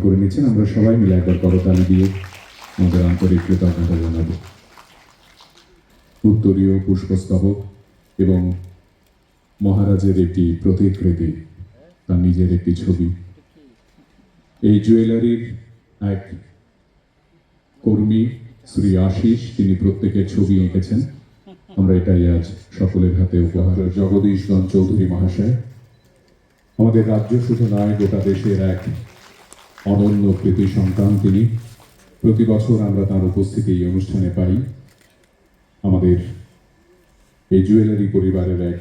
করে নিচ্ছেন। আমরা সবাই মিলে একবার করতালি দিয়ে আমাদের আন্তরিক কৃতজ্ঞতা জানাব। উত্তরীয় পুষ্পস্তবক এবং মহারাজের একটি প্রতিকৃতি, তার নিজের একটি ছবি। এই জুয়েলারির এক কর্মী শ্রী আশিস, তিনি প্রত্যেকের ছবি এঁকেছেন। আমরা এটাই আজ সকলের হাতে উপহার। জগদীশগঞ্জ চৌধুরী মহাশয়, আমাদের রাজ্য শুধু নয়, গোটা দেশের এক অনন্য কৃতি সন্তান তিনি। প্রতি বছর আমরা তার উপস্থিতি এই অনুষ্ঠানে পাই। আমাদের এই জুয়েলারি পরিবারের এক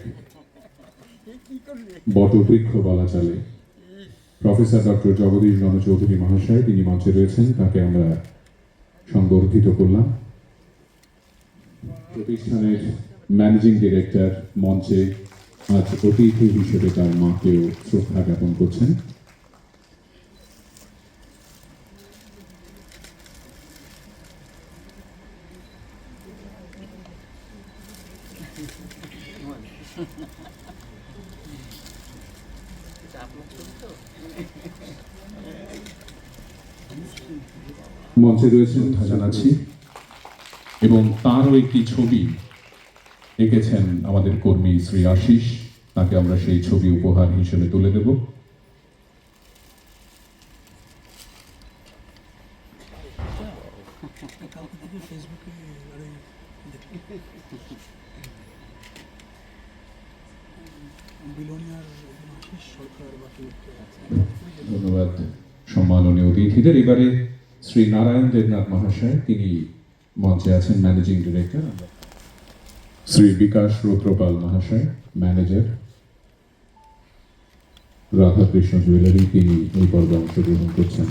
বটবৃক্ষ বলা চলে। প্রফেসর ডক্টর জগদীশগঞ্জ চৌধুরী মহাশয়, তিনি মঞ্চে রয়েছেন, তাকে আমরা সংবর্ধিত করলাম। প্রতিষ্ঠানের ম্যানেজিং ডিরেক্টর মঞ্চে আজ অতিথি হিসেবে তার মাকেও শ্রদ্ধা জ্ঞাপন করছেন। মঞ্চে রয়েছেন জানাচ্ছি, এবং তারও একটি ছবি এঁকেছেন আমাদের কর্মী শ্রী আশিস, তাকে আমরা সেই ছবি উপহার হিসেবে তুলে দেব। ধন্যবাদ সম্মাননীয় অতিথিদের। এবারে শ্রী নারায়ণ দেবনাথ মহাশয়, তিনি মঞ্চে আছেন, ম্যানেজিং ডিরেক্টর। শ্রী বিকাশ রুদ্রপাল মহাশয়, ম্যানেজার, রাধাকৃষ্ণ জুয়েলারি, তিনি এই পর্বে অংশগ্রহণ করছেন।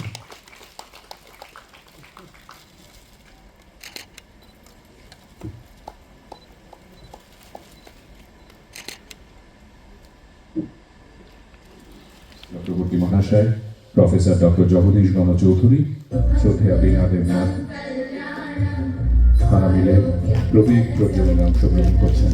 চক্রবর্তী মহাশয়, প্রফেসর ডক্টর জগদীশগণ চৌধুরী, শ্রদ্ধেয়া বীণা দেবনাথ, তারা মিলে প্রতীক প্রজ্বলনে অংশগ্রহণ করছেন।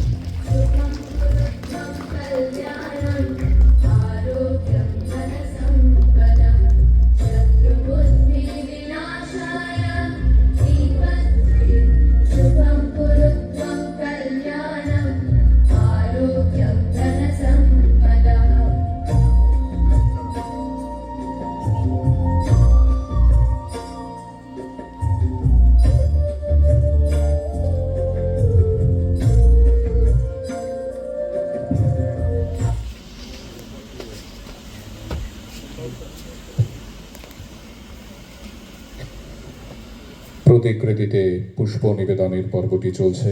প্রতিকৃতিতে পুষ্প নিবেদনের পর্বটি চলছে।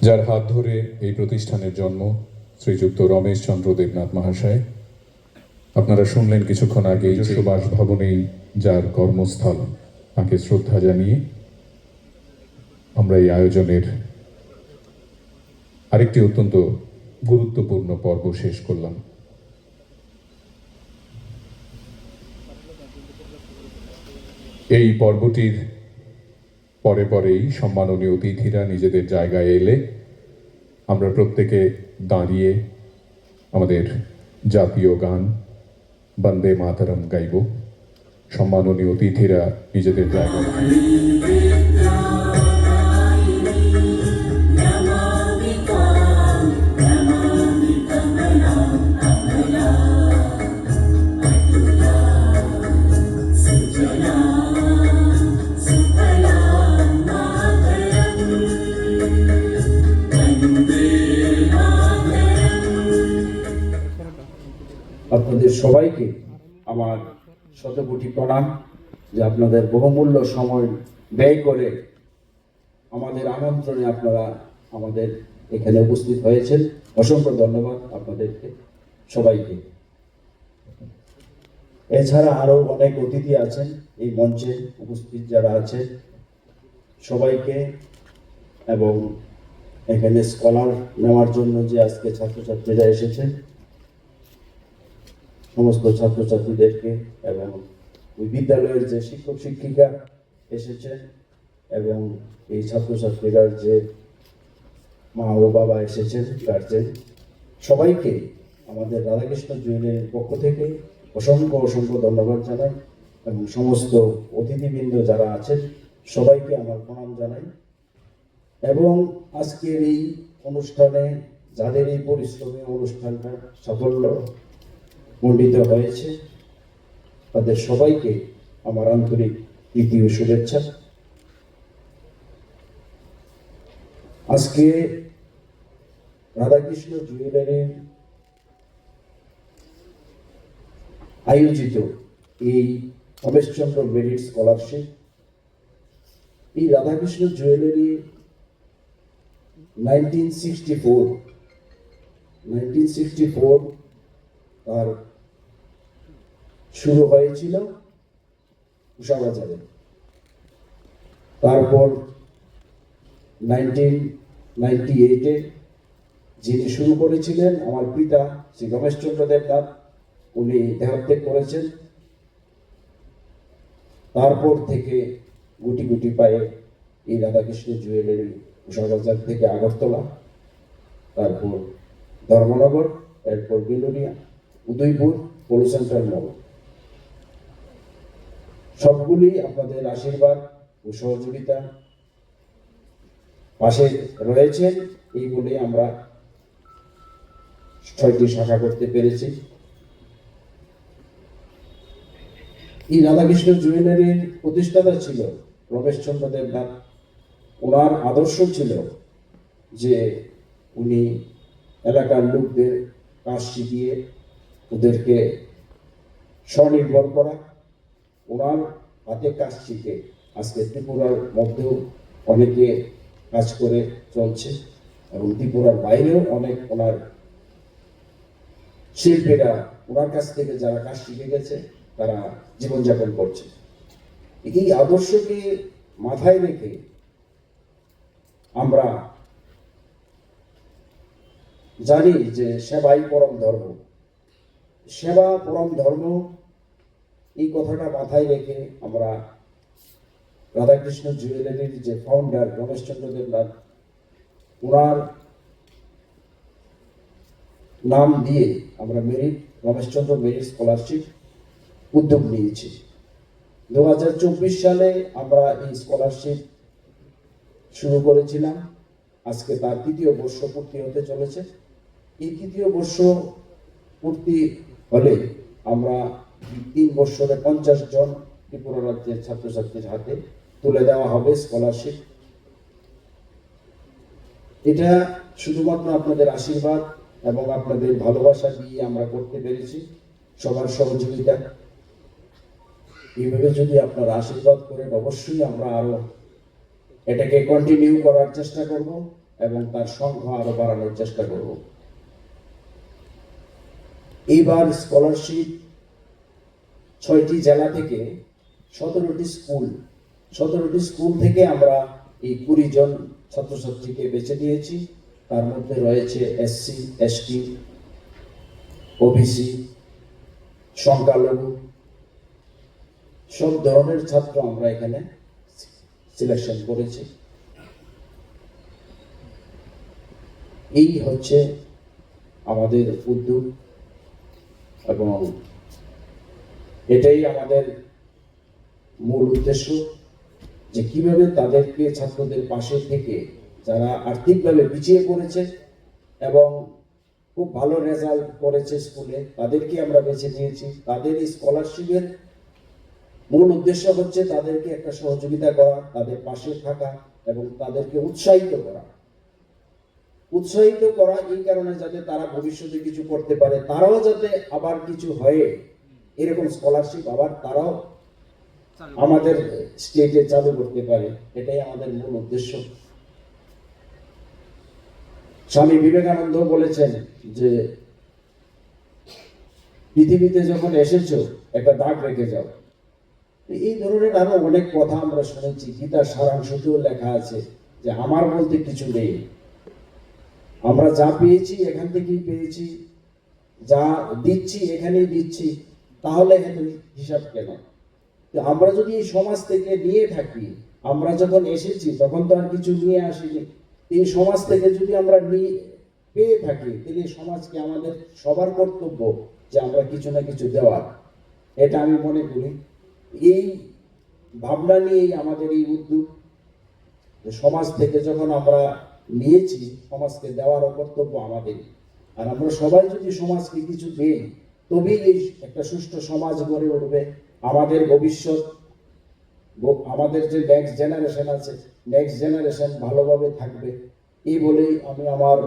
যার হাত ধরে এই প্রতিষ্ঠানের জন্ম, শ্রীযুক্ত রমেশ চন্দ্র দেবনাথ মহাশয়। আপনারা শুনলেন কিছুক্ষণ আগে নিজস্ব বাসভবনেই যার কর্মস্থল, তাকে শ্রদ্ধা জানিয়ে আমরা এই আয়োজনের আরেকটি অত্যন্ত গুরুত্বপূর্ণ পর্ব শেষ করলাম। এই পর্বটির পরে পরেই সম্মাননীয় অতিথিরা নিজেদের জায়গায় এলে আমরা প্রত্যেকে দাঁড়িয়ে আমাদের জাতীয় গান বন্দে মাতরম গাইব। সম্মাননীয় অতিথিরা নিজেদের জায়গায়। আপনাদের সবাইকে আমার শতকোটি প্রণাম, যে আপনাদের বহুমূল্য সময় ব্যয় করে আমাদের আমন্ত্রণে আপনারা আমাদের এখানে উপস্থিত হয়েছেন। অসংখ্য ধন্যবাদ আপনাদেরকে সবাইকে। এছাড়া আরো অনেক অতিথি আছেন এই মঞ্চে উপস্থিত যারা আছেন সবাইকে, এবং এখানে স্কলার নেওয়ার জন্য যে আজকে ছাত্রছাত্রীরা এসেছেন সমস্ত ছাত্রছাত্রীদেরকে, এবং ওই বিদ্যালয়ের যে শিক্ষক শিক্ষিকা এসেছেন, এবং এই ছাত্রছাত্রীরা যে মা ও বাবা এসেছেন, গার্জেন, সবাইকে আমাদের রাধাকৃষ্ণ জুয়েলারির পক্ষ থেকে অসংখ্য অসংখ্য ধন্যবাদ জানাই এবং সমস্ত অতিথিবৃন্দ যারা আছেন সবাইকে আমার প্রণাম জানাই। এবং আজকের এই অনুষ্ঠানে যাদের এই পরিশ্রমে অনুষ্ঠানটা সাফল্য মণ্ডিত হয়েছে তাদের সবাইকে আমার আন্তরিক প্রীতি ও শুভেচ্ছা। আজকে রাধাকৃষ্ণ জুয়েলারির আয়োজিত এই রমেশচন্দ্র মেরিট স্কলারশিপ, এই রাধাকৃষ্ণ জুয়েলারি 1964 তার শুরু হয়েছিল উষাবাজারে। তারপর 1998-এ যিনি শুরু করেছিলেন আমার পিতা শ্রী রমেশচন্দ্র দেবনাথ, উনি দেহাত্যাগ করেছেন। তারপর থেকে গুটি গুটি পায়ে এই রাধাকৃষ্ণ জুয়েলারি উষাবাজার থেকে আগরতলা, তারপর ধর্মনগর, এরপর বিলোনিয়া, উদয়পুর, পৌর সেন্ট্রাল মল, সবগুলি আপনাদের আশীর্বাদ ও সহযোগিতা পাশে রয়েছেন এই বলে আমরা 6টি শাখা করতে পেরেছি। এই রাধাকৃষ্ণ জুয়েলারির প্রতিষ্ঠাতা ছিল রমেশচন্দ্র দেবনাথ। ওনার আদর্শ ছিল যে উনি এলাকার লোকদের কাজ শিখিয়ে ওদেরকে স্বনির্ভর করা। ওনার হাতে কাজ শিখে আজকে ত্রিপুরার মধ্যেও অনেকে কাজ করে চলছে এবং ত্রিপুরার বাইরেও অনেক ওনার শিল্পীরা ওনার কাছ থেকে যারা কাজ শিখে গেছে তারা জীবনযাপন করছে। এই আদর্শকে মাথায় রেখে আমরা জানি যে সেবাই পরম ধর্ম, সেবা পরম ধর্ম, এই কথাটা মাথায় রেখে আমরা রাধাকৃষ্ণ জুয়েলারির যে ফাউন্ডার রমেশচন্দ্র দেবনাথ, ওনার নাম দিয়ে আমরা রমেশচন্দ্র মেরিট স্কলারশিপ উদ্যোগ নিয়েছি। 2024 সালে আমরা এই স্কলারশিপ শুরু করেছিলাম। আজকে তার 3য় বর্ষ পূর্তি হতে চলেছে। এই 3য় বর্ষ পূর্তি হলে আমরা 3 বছরে 50 জন ত্রিপুরা রাজ্যের ছাত্রছাত্রীর হাতে তুলে দেওয়া হবে স্কলারশিপ। এটা শুধুমাত্র আপনাদের আশীর্বাদ এবং আপনাদের ভালোবাসা দিয়ে আমরা করতে পেরেছি, সবার সহযোগিতা। এইভাবে যদি আপনারা আশীর্বাদ করেন অবশ্যই আমরা আরো এটাকে কন্টিনিউ করার চেষ্টা করব এবং তার সংখ্যা আরো বাড়ানোর চেষ্টা করব। এইবার স্কলারশিপ 6টি জেলা থেকে 17টি স্কুল থেকে আমরা এই 20 জন ছাত্রছাত্রীকে বেছে নিয়েছি। তার মধ্যে রয়েছে এসসি, এসটি, ওবিসি, সংখ্যালঘু, সব ধরনের ছাত্র আমরা এখানে সিলেকশন করেছি। এই হচ্ছে আমাদের উদ্যোগ এবং এটাই আমাদের মূল উদ্দেশ্য যে কিভাবে তাদেরকে ছাত্রদের পাশে থেকে যারা আর্থিকভাবে পিছিয়ে পড়েছে এবং খুব ভালো রেজাল্ট করেছে স্কুলে, তাদেরকে আমরা বেছে নিয়েছি। তাদের এই স্কলারশিপের মূল উদ্দেশ্য হচ্ছে তাদেরকে একটা সহযোগিতা করা, তাদের পাশে থাকা এবং তাদেরকে উৎসাহিত করা এই কারণে যাতে তারা ভবিষ্যতে কিছু করতে পারে, তারাও যাতে আবার কিছু হয়ে এরকম স্কলারশিপ আবার তারাও আমাদের স্টেটে চালু করতে পারে। এটাই আমাদের মূল উদ্দেশ্য। স্বামী বিবেকানন্দ বলেছেন যে পৃথিবীতে যখন এসেছো একটা দাগ রেখে যাও। এই ধরনের আরো অনেক কথা আমরা শুনেছি। গীতার সারাংশতেও লেখা আছে যে আমার বলতে কিছু নেই, আমরা যা পেয়েছি এখান থেকেই পেয়েছি, যা দিচ্ছি এখানেই দিচ্ছি, তাহলে হিসাব কেন? আমরা যদি এই সমাজ থেকে নিয়ে থাকি, আমরা যখন এসেছি তখন তো আর কিছু নিয়ে আসিনি। এই সমাজ থেকে যদি আমরা পেয়ে থাকি তাহলে সমাজকে আমাদের সবার কর্তব্য যে আমরা কিছু না কিছু দেওয়ার। এটা আমি মনে করি। এই ভাবনা নিয়েই আমাদের এই উদ্যোগ, যে সমাজ থেকে যখন আমরা নিয়েছি, সমাজকে দেওয়ারও কর্তব্য আমাদের। আর আমরা সবাই যদি সমাজকে কিছু দিই, তবেই এই একটা সুষ্ঠু সমাজ গড়ে উঠবে। আমাদের ভবিষ্যৎ, আমাদের যে নেক্সট জেনারেশন আছে, নেক্সট জেনারেশন ভালোভাবে থাকবে। এই বলেই আমি আমার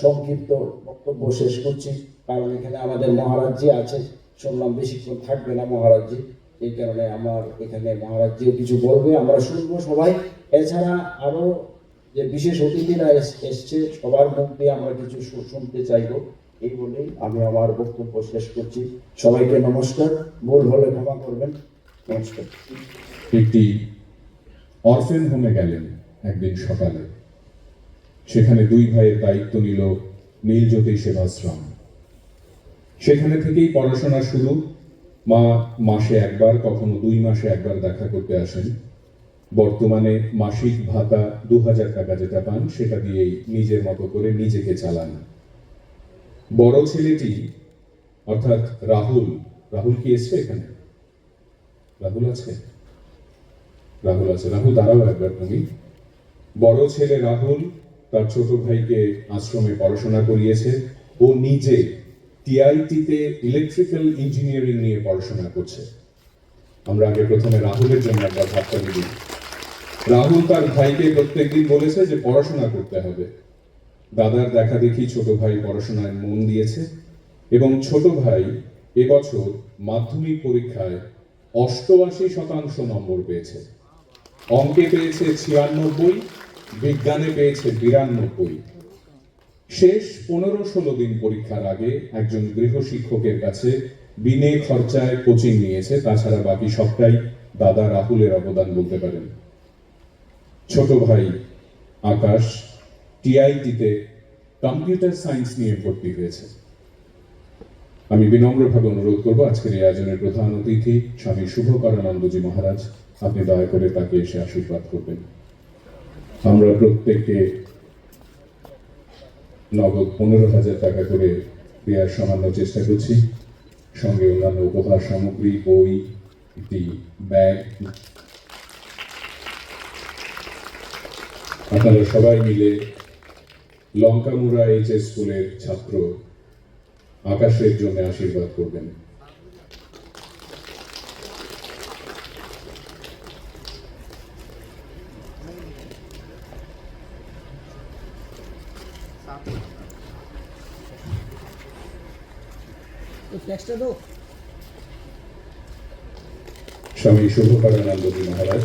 সংক্ষিপ্ত বক্তব্য শেষ করছি। কারণ এখানে আমাদের মহারাজজি আছে, শুনলাম বেশিক্ষণ থাকবে না মহারাজজি, এই কারণে আমার এখানে মহারাজজিও কিছু বলবে, আমরা শুনবো সবাই। এছাড়া আরো যে বিশেষ অতিথিরা এসছে, সবার মুখ দিয়ে আমরা কিছু শুনতে চাইবো। এই বলেই আমি আমার বক্তব্য শেষ করছি। সবাইকে নমস্কার, ভুল হলে ক্ষমা করবেন। নমস্কার। একটি অরফেন হোমে গেলেন একদিন সকালে। সেখানে দুই ভাইয়ের দায়িত্ব নিল নীলজ্যোতি সেবাশ্রম। সেখানে থেকেই পড়াশোনা শুরু। মা মাসে একবার, কখনো 2 মাসে একবার দেখা করতে আসেন। বর্তমানে মাসিক ভাতা 2000 টাকা যেটা পান, সেটা দিয়েই নিজের মতো করে নিজেকে চালান। বড় ছেলেটি অর্থাৎ রাহুল, রাহুল কি এসছে এখানে? রাহুল আছে? রাহুল আছে। রাহুল দাঁড়াও একবার তুমি। বড় ছেলে রাহুল তার ছোট ভাইকে আশ্রমে পড়াশোনা করিয়েছে। ও নিজে টিআইটিতে ইলেকট্রিক্যাল ইঞ্জিনিয়ারিং নিয়ে পড়াশোনা করছে। আমরা আগে প্রথমে রাহুলের জন্য একবার হাততালি দিই। রাহুল তার ভাইকে প্রত্যেকদিন বলেছে যে পড়াশোনা করতে হবে। দাদার দেখা দেখি ছোট ভাই পড়াশোনায় মন দিয়েছে এবং ছোট ভাই এবছর মাধ্যমিক পরীক্ষায় 88% নম্বর পেয়েছে। অঙ্কে পেয়েছে 96, বিজ্ঞানে পেয়েছে 92। শেষ 15-16 দিন পরীক্ষার আগে একজন গৃহশিক্ষকের কাছে বিনে খরচায় কোচিং নিয়েছে। তাছাড়া বাকি সবটাই দাদা রাহুলের অবদান বলতে পারেন। ছোট ভাই আকাশ টিআইটিতে কম্পিউটার সায়েন্স নিয়ে ভর্তি হয়েছে। আমি বিনম্রভাবে অনুরোধ করব আজকের এই আয়োজনের প্রধান অতিথি স্বামী শুভকরানন্দজি মহারাজ, আপনি দয়া করে তাকে এসে আশীর্বাদ করবেন। আমরা প্রত্যেককে নগদ 15,000 টাকা করে দেওয়ার সামান্য চেষ্টা করছি। সঙ্গে অন্যান্য উপহার সামগ্রী, বই, একটি ব্যাগ। আপনারা সবাই মিলে লঙ্কামুড়া এইচএস স্কুলের ছাত্র আকাশের জন্য আশীর্বাদ করবেন। স্বামী শুভকরানন্দজি মহারাজ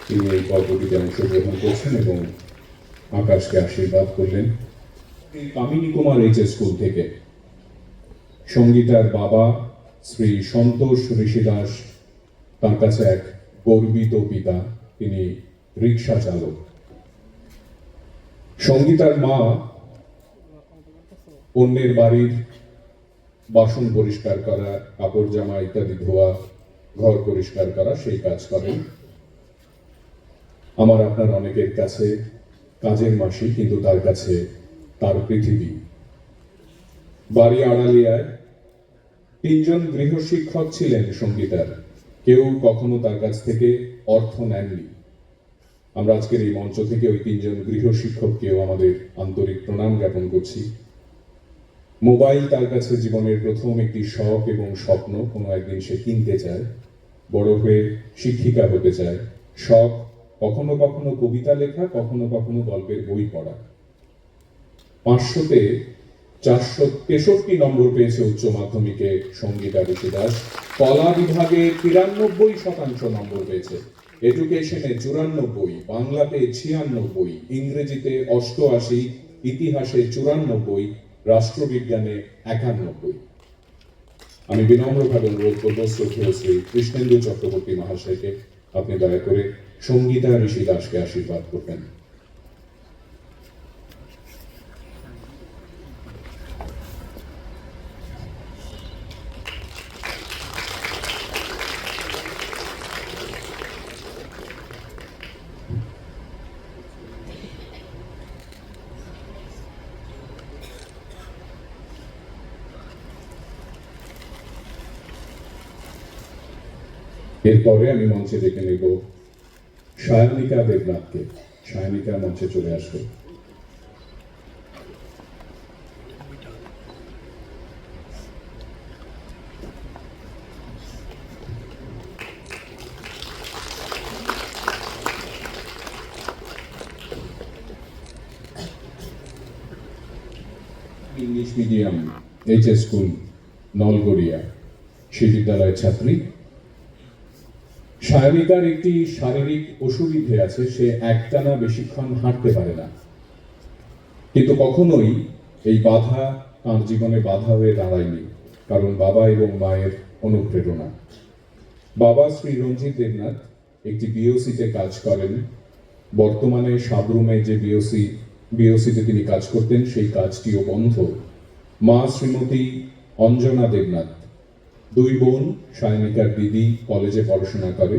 তিনি এই পদ্ধতিতে অংশগ্রহণ করছেন এবং আকাশকে আশীর্বাদ করলেন। কামিনী কুমার এইচএস স্কুল থেকে সঙ্গীতার বাবা শ্রী সন্তোষ ঋষি দাস, তার কাছে এক গর্বিত পিতা, তিনি রিক্সা চালক। সঙ্গীতার মা অন্যের বাড়ির বাসন পরিষ্কার করা, কাপড় জামা ইত্যাদি ধোয়া, ঘর পরিষ্কার করা, সেই কাজ করেন। আমার আপনার অনেকের কাছে কাজের মাসি, কিন্তু তার কাছে তার পৃথিবী। বাড়ি আড়ালিয়ায় 3 জন গৃহশিক্ষক ছিলেন সঙ্গীতার। কেউ কখনো তার কাছ থেকে অর্থ নেননি। আমরা আজকের এই মঞ্চ থেকে ওই 3 জন গৃহশিক্ষককেও আমাদের আন্তরিক প্রণাম জ্ঞাপন করছি। মোবাইল তার কাছে জীবনের প্রথম একটি শখ এবং স্বপ্ন। কোনো একদিন সে কিনতে চায়, বড় হয়ে শিক্ষিকা হতে চায়। শখ কখনো কখনো কবিতা লেখা, কখনো কখনো গল্পের বই পড়া। 500-তে 463 নম্বর পেয়েছে উচ্চ মাধ্যমিকে সঙ্গীতা ঋষি দাস। কলা বিভাগে 93% নম্বর পেয়েছে। এডুকেশনে 94, বাংলাতে 96, ইংরেজিতে 88, ইতিহাসে 94, রাষ্ট্রবিজ্ঞানে 91। আমি বিনম্রভাবে অনুরোধ করব শ্রদ্ধেয় শ্রী কৃষ্ণেন্দু চক্রবর্তী মহাশয়কে আপনি দয়া করে সঙ্গীতা ঋষি দাসকে আশীর্বাদ করবেন। এরপরে আমি মঞ্চে ডেকে নেব সায়নিকা দেবনাথকে। সায়নিকা মঞ্চে চলে আসবে। ইংলিশ মিডিয়াম এইচএস স্কুল নলগড়িয়া সে বিদ্যালয়ের ছাত্রী। সায়নিকার একটি শারীরিক অসুবিধে আছে, সে একটানা বেশিক্ষণ হাঁটতে পারে না, কিন্তু কখনোই এই বাধা তার জীবনে বাধা হয়ে দাঁড়ায়নি, কারণ বাবা এবং মায়ের অনুপ্রেরণা। বাবা শ্রী রঞ্জিত দেবনাথ একটি বিওসিতে কাজ করেন। বর্তমানে সাবরুমে যে বিওসিতে তিনি কাজ করতেন সেই কাজটিও বন্ধ। মা শ্রীমতী অঞ্জনা দেবনাথ, দুই বোন সায়নিকার দিদি কলেজে পড়াশোনা করে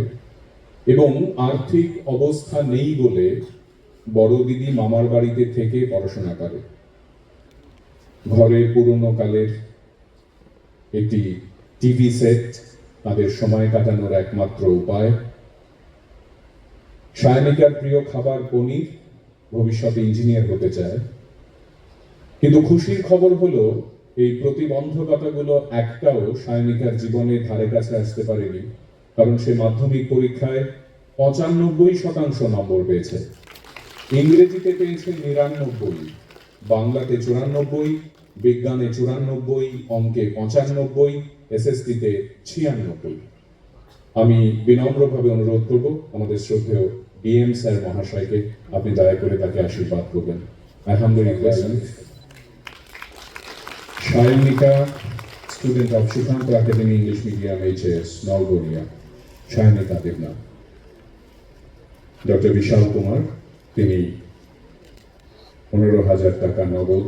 এবং আর্থিক অবস্থা নেই বলে বড় দিদি মামার বাড়িতে থেকে পড়াশোনা করে। ঘরে পুরনো কালের একটি টিভি সেট তাদের সময় কাটানোর একমাত্র উপায়। সায়নিকার প্রিয় খাবার পনির, ভবিষ্যতে ইঞ্জিনিয়ার হতে চায়। কিন্তু খুশির খবর হলো এই প্রতিবন্ধকতাগুলো একটাও সায়নিকার জীবনের ধারে কাছে আসতে পারেনি, কারণ সে মাধ্যমিক পরীক্ষায় 95% নম্বর পেয়েছে। ইংরেজিতে পেয়েছে 99, বাংলাতে 94, বিজ্ঞানে 94, অঙ্কে 95, এসএসটিতে 96। আমি বিনম্রভাবে অনুরোধ করব আমাদের শ্রদ্ধেয় ডিএম স্যার মহাশয়কে, আপনি দয়া করে তাকে আশীর্বাদ করবেন। আলহামদুলিল্লাহ। Sayanika, student of Sukanta academy English medium HS Nalgaria, Sayanika Debnath. Doctor Bishal Kumar, তিনি 15,000 টাকা নগদ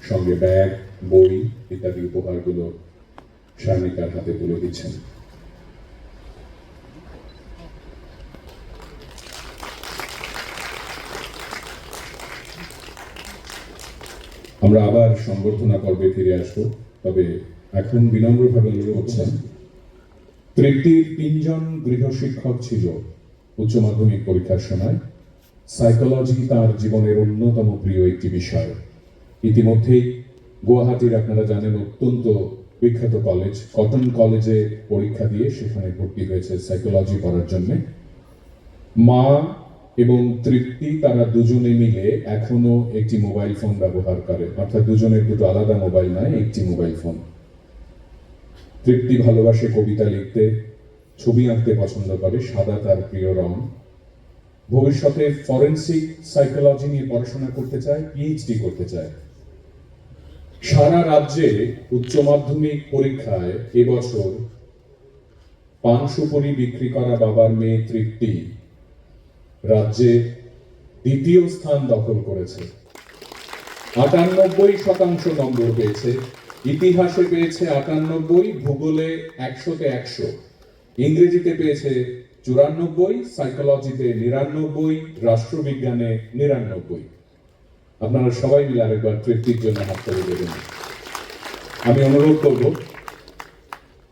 সঙ্গে ব্যাগ, বই ইত্যাদি উপহারগুলো সায়নিকার হাতে তুলে দিচ্ছেন। আমরা আবার সংবর্ধনা পর্বে ফিরে আসবো, তবে এখন বিনম্রভাবে অনুরোধ করছেন। তৃপ্তির 3 জন গৃহশিক্ষক ছিল উচ্চ মাধ্যমিক পরীক্ষার সময়। সাইকোলজি তার জীবনের অন্যতম প্রিয় একটি বিষয়। ইতিমধ্যেই গুয়াহাটির, আপনারা জানেন, অত্যন্ত বিখ্যাত কলেজ কটন কলেজে পরীক্ষা দিয়ে সেখানে ভর্তি হয়েছে সাইকোলজি পড়ার জন্য। মা এবং তৃপ্তি তারা দুজনে মিলে এখনো একটি মোবাইল ফোন ব্যবহার করে, অর্থাৎ দুজনের দুটো আলাদা মোবাইল নয়, একটি মোবাইল ফোন। তৃপ্তি ভালোবাসে কবিতা লিখতে, ছবি আঁকতে পছন্দ করে, সাদা তার প্রিয় রং। ভবিষ্যতে ফরেনসিক সাইকোলজি নিয়ে পড়াশোনা করতে চায়, পিএইচডি করতে চায়। সারা রাজ্যে উচ্চ মাধ্যমিক পরীক্ষায় এবছর পান সুপারি বিক্রি করা বাবার মেয়ে তৃপ্তি রাজ্যে 2য় স্থান দখল করেছে। 98% নম্বর পেয়েছে। ইতিহাসে পেয়েছে 98, ভূগোলে 100-তে 100, ইংরেজিতে পেয়েছে 94, সাইকোলজিতে 99, রাষ্ট্রবিজ্ঞানে 99। আপনারা সবাই মিলে আরেকবার তৃপ্তির জন্য হাত তালি দেবেন। আমি অনুরোধ করব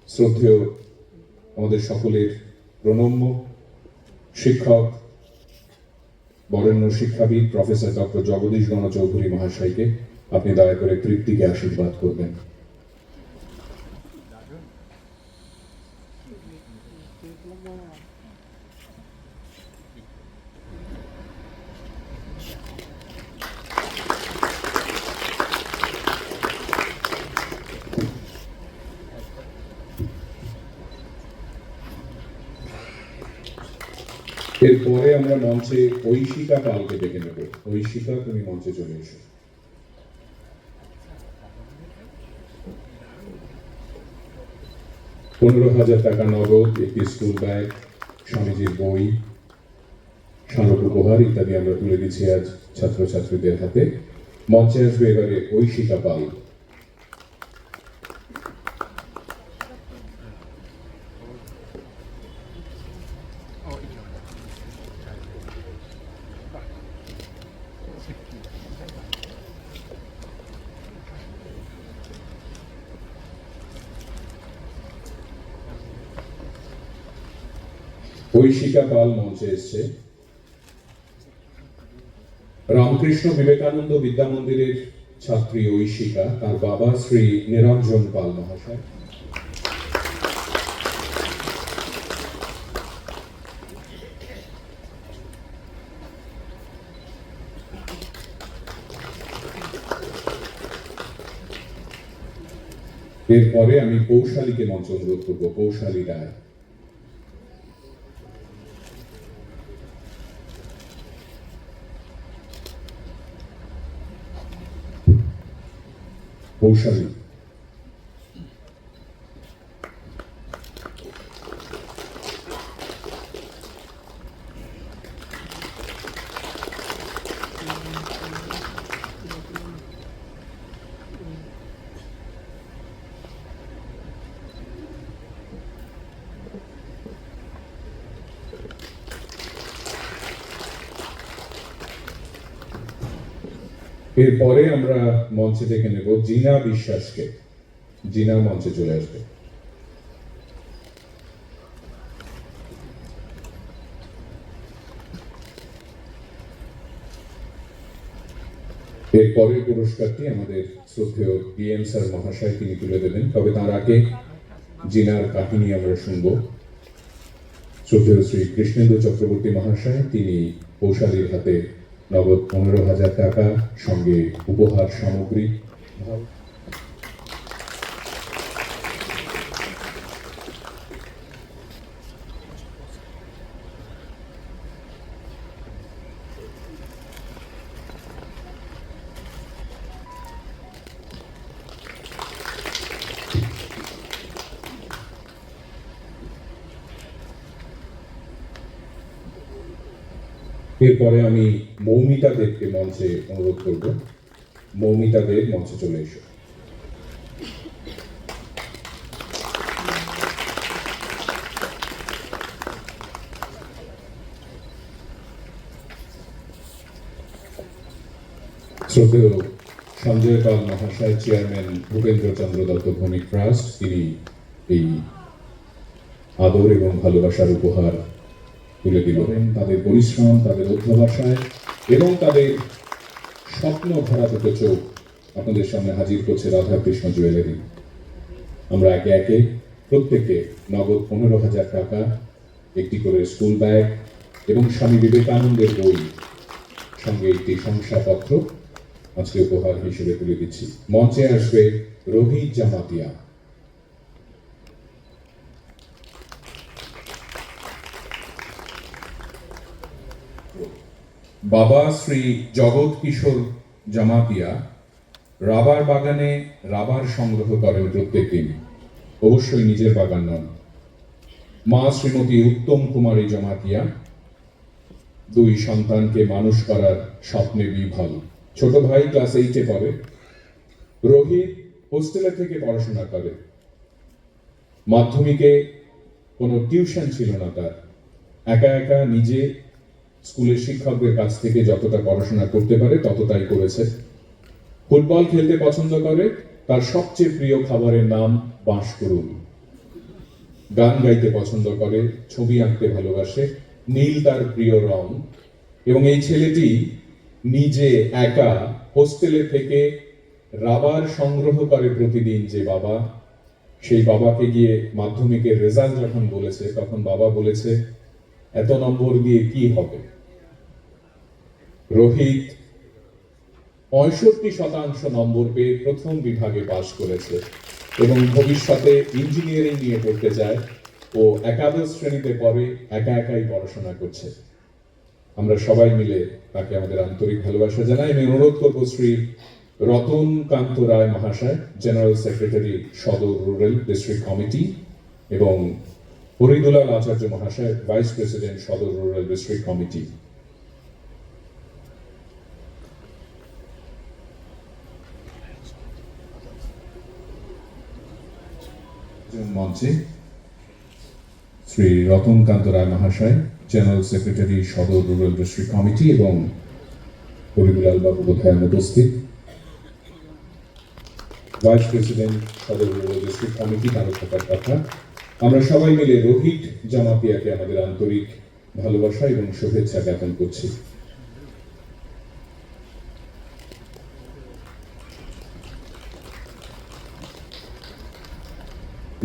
শ্রদ্ধেয় আমাদের সকলের প্রণম্য শিক্ষক, বরেণ্য শিক্ষাবিদ প্রফেসর ডক্টর জগদীশ গণ চৌধুরী মহাশয়কে, আপনি দয়া করে তৃপ্তিকে আশীর্বাদ করবেন। এরপরে আমরা মঞ্চে ঐশিকা পালকে ডেকে নেব। ঐশিকা, তুমি মঞ্চে চলে এসো। $15,000 টাকা নগদ, একটি স্কুল ব্যাগ, স্বামীজির বই, স্মারক উপহার ইত্যাদি আমরা তুলে দিচ্ছি আজ ছাত্রছাত্রীদের হাতে। মঞ্চে আসবে এবারে ঐশিকা পাল। ঐশিকা পাল মঞ্চে এসছে। রামকৃষ্ণ বিবেকানন্দ বিদ্যা মন্দিরের ছাত্রী ঐশিকা, তার বাবা শ্রী নিরঞ্জন পাল মহাশয়। এরপরে আমি কৌশালীকে মঞ্চ অনুরোধ করবো, কৌশালী রায়। কৌশালী। এরপরে আমরা মঞ্চে ডেকে নেব জিনা বিশ্বাসকে। জিনা মঞ্চে চলে আসবে। এর পরের পুরস্কারটি আমাদের শ্রদ্ধেয় ডিএম স্যার মহাশয় তিনি তুলে দেবেন, তবে তার আগে জিনার কাহিনী আমরা শুনব। শ্রদ্ধেয় শ্রী কৃষ্ণেন্দু চক্রবর্তী মহাশয় তিনি কৌশালীর হাতে নগদ 15,000 টাকা সঙ্গে উপহার সামগ্রী। এরপরে আমি মৌমিতা দেবকে মঞ্চে অনুরোধ করব। মৌমিতা দেব মঞ্চে চলে এসো। শ্রদ্ধেয় সঞ্জয় পাল মহাশয় চেয়ারম্যান ভূপেন্দ্র চন্দ্র দত্ত ভৌমিক ট্রাস্ট তিনি এই আদর এবং ভালোবাসার উপহার তুলে দিলেন। তাদের পরিশ্রম, তাদের অধ্যবসায় এবং তাদের স্বপ্ন ভরা দুটো চোখ আপনাদের সামনে হাজির করছে রাধাকৃষ্ণ জুয়েলারি। আমরা একে একে প্রত্যেকে নগদ 15,000 টাকা, একটি করে স্কুল ব্যাগ এবং স্বামী বিবেকানন্দের বই সঙ্গে একটি শংসাপত্র আজকে উপহার হিসেবে তুলে দিচ্ছি। মঞ্চে আসবে রোহিত জামাতিয়া। বাবা শ্রী জগৎ কিশোর জামাতিয়া রাবার বাগানে রাবার সংগ্রহ করেন প্রত্যেক দিন, অবশ্যই নিজের বাগান নন। মা শ্রীমতী উত্তম কুমারী জামাতিয়া দুই সন্তানকে মানুষ করার স্বপ্নে বিভ্রাল। ছোট ভাই ক্লাস 8-এ পড়ে। রোহিত হোস্টেলে থেকে পড়াশোনা করে। মাধ্যমিকে কোনো টিউশন ছিল না তার, একা একা নিজে স্কুলের শিক্ষকদের কাছ থেকে যতটা পড়াশোনা করতে পারে ততটাই করেছে। ফুটবল খেলতে পছন্দ করে, তার সবচেয়ে প্রিয় খাবারের নাম বাঁশকুড়ুল। গান গাইতে পছন্দ করে, ছবি আঁকতে ভালোবাসে, নীল তার প্রিয় রং। এবং এই ছেলেটি নিজে একা হোস্টেলে থেকে রাবার সংগ্রহ করে প্রতিদিন। যে বাবা, সেই বাবাকে গিয়ে মাধ্যমিকের রেজাল্ট যখন বলেছে তখন বাবা বলেছে এত নম্বর দিয়ে কি হবে। রোহিত 65% নম্বর পেয়ে প্রথম বিভাগে পাশ করেছে এবং ভবিষ্যতে ইঞ্জিনিয়ারিং নিয়ে পড়তে যায়। ও একাদশ শ্রেণীতে পড়ে, একা একাই পড়াশোনা করছে। আমরা সবাই মিলে তাকে আমাদের আন্তরিক ভালোবাসা জানাই। আমি অনুরোধ করব শ্রী রতন কান্ত রায় মহাশয়, জেনারেল সেক্রেটারি সদর রুরাল ডিস্ট্রিক্ট কমিটি, এবং হরিদুলাল আচার্য মহাশয়, ভাইস প্রেসিডেন্ট সদর রুরাল ডিস্ট্রিক্ট কমিটি। মঞ্চে শ্রী রতনকান্ত রায় মহাশয়, জেনারেল সেক্রেটারি সদর রুরাল ডিস্ট্রিক্ট কমিটি, এবং হরিদুলাল বাবু বোধহয় উপস্থিত, ভাইস প্রেসিডেন্ট সদর রুরাল ডিস্ট্রিক্ট কমিটি, তারও থাকার কথা। আমরা সবাই মিলে রোহিত জামাতিয়াকে আমাদের আন্তরিক ভালোবাসা এবং শুভেচ্ছা জ্ঞাপন করছি।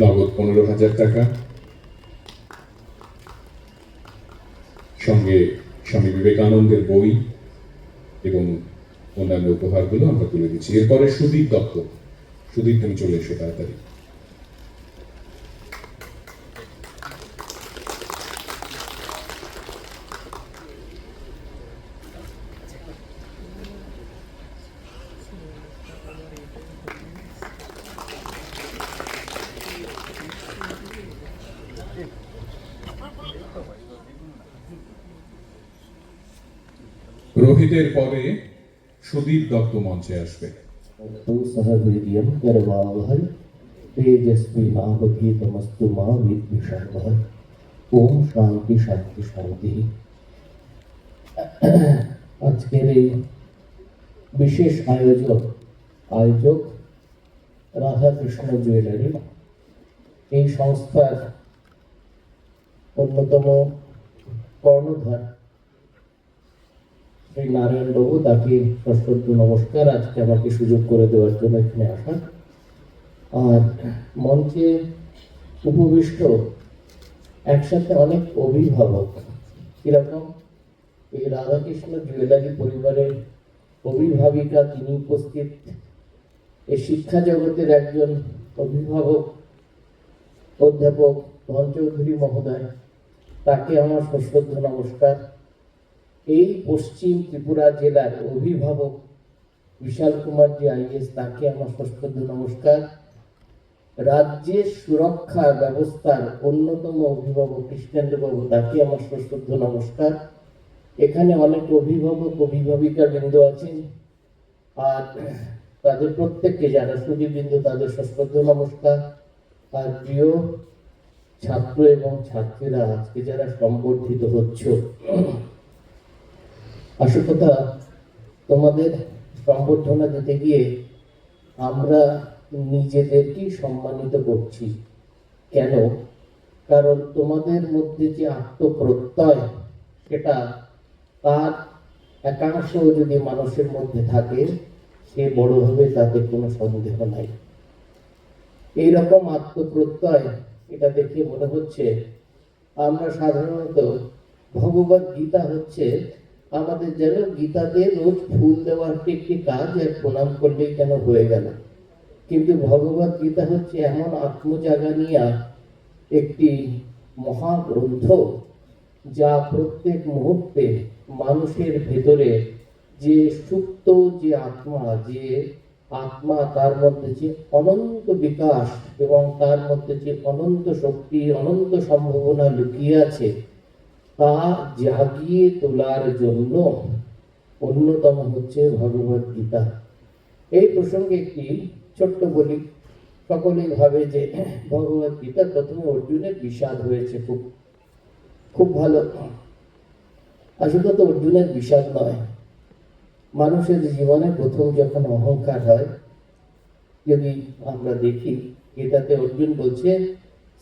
নগদ 15,000 টাকা, সঙ্গে স্বামী বিবেকানন্দের বই এবং অন্যান্য উপহারগুলো আমরা তুলে দিচ্ছি। এরপরে সুদীপ দত্ত। সুদীপ, তুমি চলে এসো তাড়াতাড়ি। রোহিতের পরে সুদীপ দত্ত মঞ্চে আসবে। सहवीर्यं करवावहै तेजस्विनावधीतमस्तु मा विद्विषावहै। ओम शांति शांति शांति। আজকের এই বিশেষ আয়োজক রাধাকৃষ্ণ জুয়েলারি, এই সংস্থার অন্যতম কর্ণধার শ্রী নারায়ণ বাবু, তাকে সশ্রদ্ধ নমস্কার আজকে আমাকে সুযোগ করে দেওয়ার জন্য এখানে আসার। আর মঞ্চে উপবিষ্ট একসাথে অনেক অভিভাবক, কিরকম এই রাধাকৃষ্ণ জুয়েলারি পরিবারের অভিভাবিকা, তিনি উপস্থিত। এই শিক্ষা জগতের একজন অভিভাবক অধ্যাপক ধন চৌধুরী মহোদয়, তাকে আমার সশ্রদ্ধ নমস্কার। এই পশ্চিম ত্রিপুরা জেলার অভিভাবক বিশাল কুমার জি আইএস, তাকে আমার সশ্রদ্ধ নমস্কার। রাজ্যের সুরক্ষা ব্যবস্থার অন্যতম অভিভাবক কৃষ্ণেন্দ্রবাবু, তাকে আমার সশ্রদ্ধ নমস্কার। এখানে অনেক অভিভাবক অভিভাবিকা বৃন্দ আছেন, আর তাদের প্রত্যেককে যারা সুদীবৃন্দ, তাদের সশ্রদ্ধ নমস্কার। আর প্রিয় ছাত্র এবং ছাত্রীরা, আজকে যারা সম্বর্ধিত হচ্ছ, আসল কথা, তোমাদের সম্বর্ধনা দিতে গিয়ে আমরা নিজেদেরকেই সম্মানিত করছি। কেন? কারণ তোমাদের মধ্যে যে আত্মপ্রত্যয়, সেটা তার একাংশ যদি মানুষের মধ্যে থাকে, সে বড় হবে, তাতে কোনো সন্দেহ নাই। এইরকম আত্মপ্রত্যয়, এটা দেখে মনে হচ্ছে আমরা সাধারণত ভগবত গীতা হচ্ছে আমাদের যেন গীতাতে রোজ ফুল দেওয়ার একটি কাজ, এক প্রণাম করলেই কেন হয়ে গেল। কিন্তু ভগবত গীতা হচ্ছে এমন আত্মজাগানিয়া একটি মহাগ্রন্থ, যা প্রত্যেক মুহূর্তে মানুষের ভেতরে যে সুপ্ত যে আত্মা, তার মধ্যে যে অনন্ত বিকাশ এবং তার মধ্যে যে অনন্ত শক্তি, অনন্ত সম্ভাবনা লুকিয়ে আছে, তা জাগিয়ে তোলার জন্য অন্যতম হচ্ছে ভগবত গীতা। এই প্রসঙ্গে একটি ছোট্ট বলি। সকলেই ভাবে যে ভগবত গীতা প্রথমে অর্জুনের বিষাদ হয়েছে, খুব খুব ভালো। আসলে তো অর্জুনের বিষাদ নয়। মানুষের জীবনে প্রথম যখন অহংকার হয়, যদি আমরা দেখি গীতাতে অর্জুন বলছে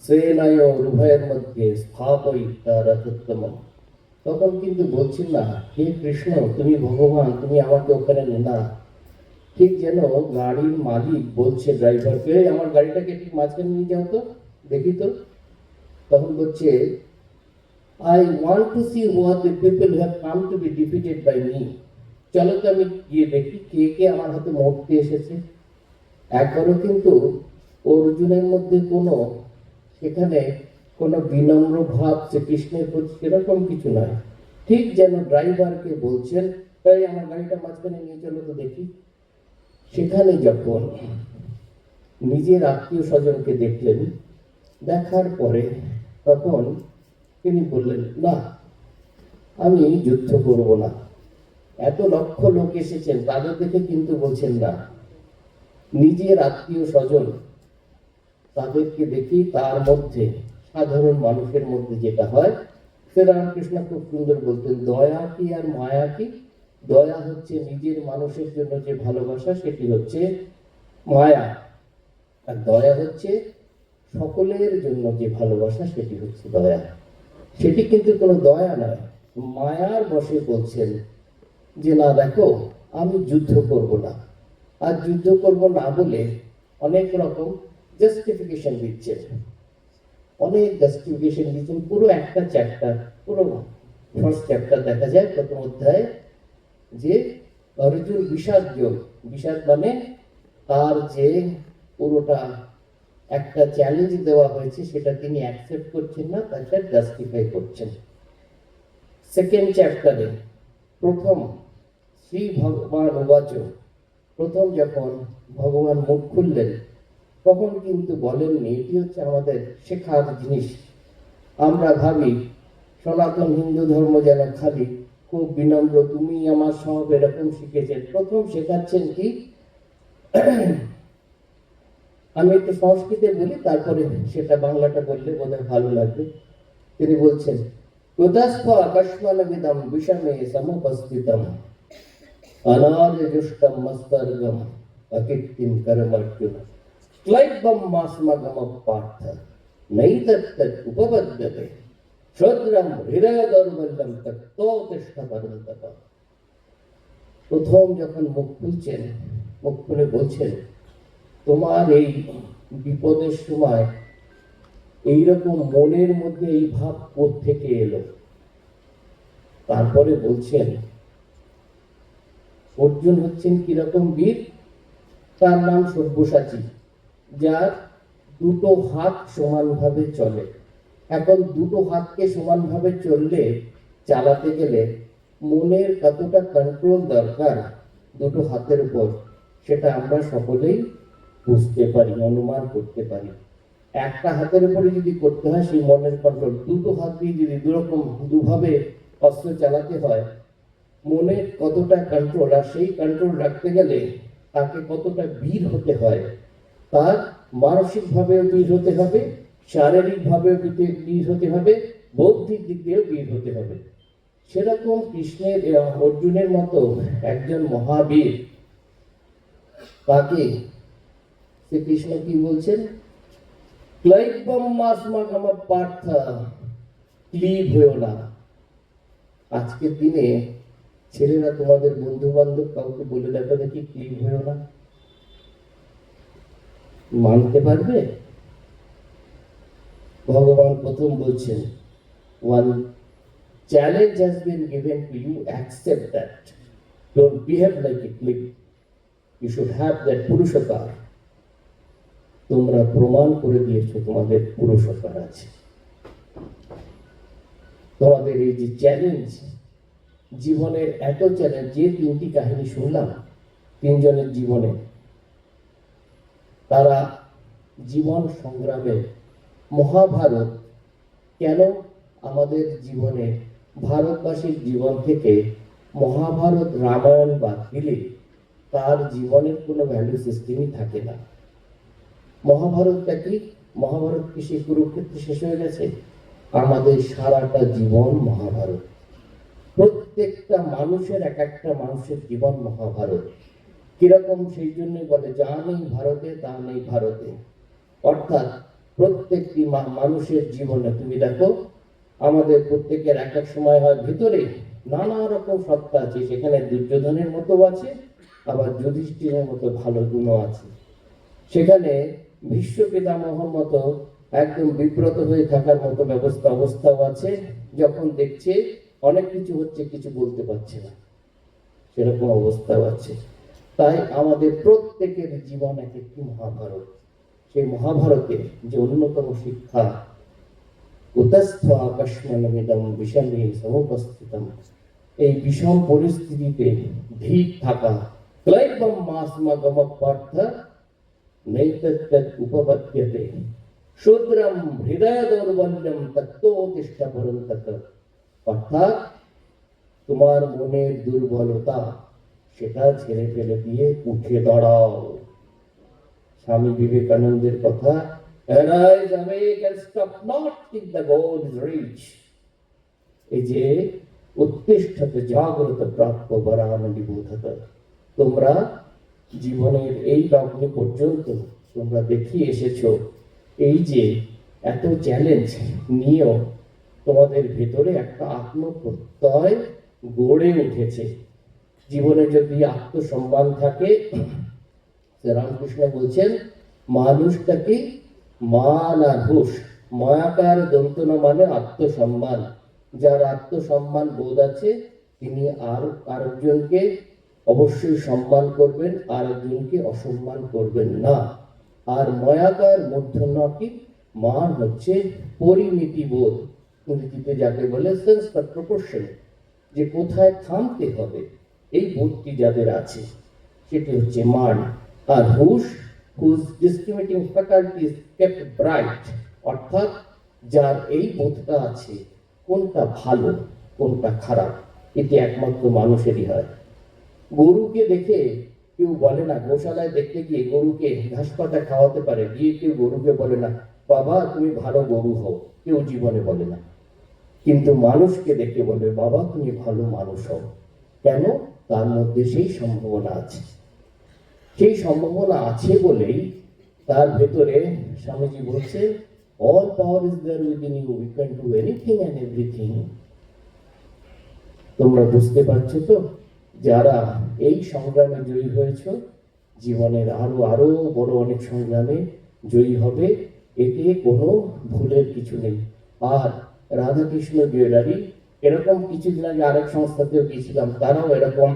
সেনায় উভয়ের মধ্যে স্থাপয়িতা রথোত্তম, তখন কিন্তু বলছেন না হে কৃষ্ণ তুমি ভগবান, তুমি আমাকে ওখানে না। ঠিক যেন গাড়ির মালিক বলছে ড্রাইভারকে, আমার গাড়িটাকে একটু মাঝখানে নিয়ে যাও তো, দেখি তো। তখন বলছে I want to see what the people who have come to be defeated by me. চলো তো আমি গিয়ে দেখি কে কে আমার হাতে মরতে এসেছে। একবারও কিন্তু অর্জুনের মধ্যে সেখানে কোনো বিনম্র ভাব শ্রীকৃষ্ণের প্রতি সেরকম কিছু নয়। ঠিক যেন ড্রাইভারকে বলছেন তাই আমার গাড়িটা মাঝখানে নিয়ে চলো তো দেখি। সেখানে যখন নিজের আত্মীয় স্বজনকে দেখলেন, দেখার পরে তখন তিনি বললেন না, আমি যুদ্ধ করব না। এত লক্ষ লোক এসেছেন, তাদের দেখে কিন্তু বলছেন না। নিজের আত্মীয় স্বজন, তাদেরকে দেখি তার মধ্যে, সাধারণ মানুষের মধ্যে যেটা হয়, শ্রীরামকৃষ্ণ খুব সুন্দর বলতেন, দয়া কি আর মায়া কি। দয়া হচ্ছে নিজের মানুষের জন্য যে ভালোবাসা, সেটি হচ্ছে মায়া। আর দয়া হচ্ছে সকলের জন্য যে ভালোবাসা সেটি হচ্ছে দয়া। সেটি কিন্তু কোনো দয়া নয়, মায়ার বশে বলছেন যে না দেখো আমি যুদ্ধ করব না, আর যুদ্ধ করব না বলে অনেক রকম জাস্টিফিকেশন দিচ্ছেন, অনেক জাস্টিফিকেশন দিচ্ছেন। পুরো একটা চ্যাপ্টার, পুরো ফার্স্ট চ্যাপ্টার দেখা যায় প্রথম অধ্যায়ে যে অর্জুন বিষাদ যোগ, বিষাদ মানে তার যে পুরোটা একটা চ্যালেঞ্জ দেওয়া হয়েছে সেটা তিনি অ্যাকসেপ্ট করছেন না, তাকে জাস্টিফাই করছেন। সেকেন্ড চ্যাপ্টারে প্রথম শ্রী ভগবান উবাচ, প্রথম যখন ভগবান মুখ খুললেন তখন কিন্তু বলেননি, এটি হচ্ছে আমাদের শেখার জিনিস। আমরা ভাবি সনাতন হিন্দু ধর্ম যেন খালি খুব বিনম্র, তুমি আমার সব এরকম শিখেছেন। প্রথম শেখাচ্ছেন কি, আমি একটু সংস্কৃতে বলি, তারপরে সেটা বাংলাটা বললে বোধহয় ভালো লাগবে। তিনি বলছেন, কুতস্থ আকাশমানবিদম বিষমে সমুপস্থিতম অনার্যজুষ্টম মস্তর্গম অকীর্তিম কর্মার্জুন ক্লৈবম মাসমগম পার্থ নৈতত্তৎ উপপদ্যতে শ্রদ্রম হৃদয় দৌর্বল্যম তত্ত্বতিষ্ঠ পরন্তপ। প্রথম যখন মুখ খুলছেন, মুখ খুলে বলছেন তোমার এই বিপদের সময় এইরকম মনের মধ্যে এই ভাব কোত্থেকে এলো। তারপরে বলছেন অর্জুন হচ্ছেন কিরকম বীর, তার নাম সব্যসাচী, যার দুটো হাত সমানভাবে চলে। এখন দুটো হাতকে সমানভাবে চললে, চালাতে গেলে মনের কতটা কন্ট্রোল দরকার দুটো হাতের উপর, সেটা আমরা সকলেই বুঝতে পারি, অনুমান করতে পারি। একটা হাতের উপরে যদি করতে হয় সেই মনের কন্ট্রোল, দুটো হাত দিয়ে যদি দুভাবে অস্ত্র চালাতে হয়, মনের কতটা কন্ট্রোল, আর সেই কন্ট্রোল রাখতে গেলে তাকে কতটা বীর হতে হয়, তার মানসিক ভাবেও বীর হতে হবে, শারীরিক ভাবেও বীর হতে হবে, বৌদ্ধিক দিক দিয়েও বীর হতে হবে। সেরকম কৃষ্ণের অর্জুনের মতো একজন মহাবীর, তাকে শ্রীকৃষ্ণ কি বলছেন, ক্লৈবম মাসমগম পার্থ, ক্লীব হয়েও না। আজকের দিনে ছেলেরা তোমাদের বন্ধু বান্ধব কাউকে বলে দেখো দেখি ক্লীব হয়েও না, মানতে পারবে? ভগবান প্রথম বলছেন, one challenge has been given to you, accept that, don't behave like a clip, you should have that পুরুষকার। তোমরা প্রমাণ করে দিয়েছো তোমাদের পুরুষকার আছে। তোমাদের এই যে চ্যালেঞ্জ, জীবনের এত চ্যালেঞ্জ, যে তিনটি কাহিনী শুনলাম তিনজনের জীবনে, তারা জীবন সংগ্রামে, মহাভারত কেন আমাদের জীবনে, ভারতবাসীর জীবন থেকে মহাভারত রামায়ণ বাদ দিলে তার জীবনের কোনো ভ্যালু সিস্টেমই থাকে না। মহাভারতটা কি? মহাভারত কি সেই কুরুক্ষেত্রে শেষ হয়ে গেছে? আমাদের সারাটা জীবন মহাভারত, প্রত্যেকটা মানুষের এক একটা মানুষের জীবন মহাভারত। কিরকম? সেই জন্যই বলে যা নেই ভারতে তা নেই ভারতে। অর্থাৎ প্রত্যেকটি মানুষের জীবনে তুমি দেখো, আমাদের প্রত্যেকের এক এক সময় হয় ভিতরে নানা রকম সত্তা আছে, সেখানে দুর্যোধনের মতো আছে, আবার যুধিষ্ঠিরের মতো ভালো গুণও আছে। সেখানে ভীষ্ম পিতামহর মতো একদম বিব্রত হয়ে থাকার মতো অবস্থাও আছে, যখন দেখছে অনেক কিছু হচ্ছে কিছু বলতে পারছে না, সেরকম অবস্থাও আছে। তাই আমাদের প্রত্যেকের জীবন এক একটি মহাভারত। সেই মহাভারতের যে অন্যতম শিক্ষা, কুতস্থ আকাশমানবিদম বিষমে সমুপস্থিতম, এই বিষম পরিস্থিতিতে ধীর থাকা, ক্লৈবম মাসমগম পার্থ নৈতত্তৎ উপপদ্যতে শূদ্রম হৃদয় দৌর্বল্যম তত্ত্বতিষ্ঠ পরন্তপ। অর্থাৎ তোমার মনের দুর্বলতা সেটা ছেড়ে ফেলে দিয়ে উঠে দাঁড়াও। স্বামী বিবেকানন্দের কথা, arise, awake and stop not till the goal is reached। এই যে উত্তিষ্ঠতে জাগ্রত প্রাপ্য বরানন্দি বোধত, তোমরা জীবনের এই লগ্নে পর্যন্ত তোমরা দেখিয়ে এসেছো এই যে এত চ্যালেঞ্জ নিয়েও তোমাদের ভেতরে একটা আত্মপ্রত্যয় গড়ে উঠেছে। জীবনে যদি আত্মসম্মান থাকে, রামকৃষ্ণ বলছেন মানুষটাকে মান আর হুঁশ, মায়াকার দন্তন মানে আত্মসম্মান। যার আত্মসম্মান বোধ আছে তিনি আরেকজনকে অবশ্যই সম্মান করবেন, আরেকজনকে অসম্মান করবেন না। আর মায়াকার মধ্যনাকি মান হচ্ছে পরিমিতি বোধ, ইংরেজিতে যাকে বলে সেন্স অফ প্রপোর্শন, যে কোথায় থামতে হবে এই বোধটি যাদের আছে সেটি হচ্ছে মান। আর হুশ, হুজ ডিসক্রিমিনেটিং ফ্যাকাল্টিজ কেপ্ট ব্রাইট, অর্থাৎ যার এই বোধটা আছে কোনটা ভালো কোনটা খারাপ, এটি একমাত্র মানুষেরই হয়। গরুকে দেখে কেউ বলে না, গোশালায় দেখতে গিয়ে গরুকে ঘাস পাতা খাওয়াতে পারে, গিয়ে কেউ গরুকে বলে না বাবা তুমি ভালো গরু হও, কেউ জীবনে বলে না। কিন্তু মানুষকে দেখে বলে বাবা তুমি ভালো মানুষ হও। কেন? তার মধ্যে সেই সম্ভাবনা আছে। সেই সম্ভাবনা আছে বলেই তার ভেতরে স্বামীজি বলছেন all power is there within you, you can do anything and everything. তোমরা বুঝতে পারছো তো, যারা এই সংগ্রামে জয়ী হয়েছ, জীবনের আরো আরো বড় অনেক সংগ্রামে জয়ী হবে, এতে কোনো ভুলের কিছু নেই। আর রাধাকৃষ্ণ জুয়েলারি এরকম কিছুদিন আগে আরেক সংস্থাতেও গিয়েছিলাম, তারাও এরকম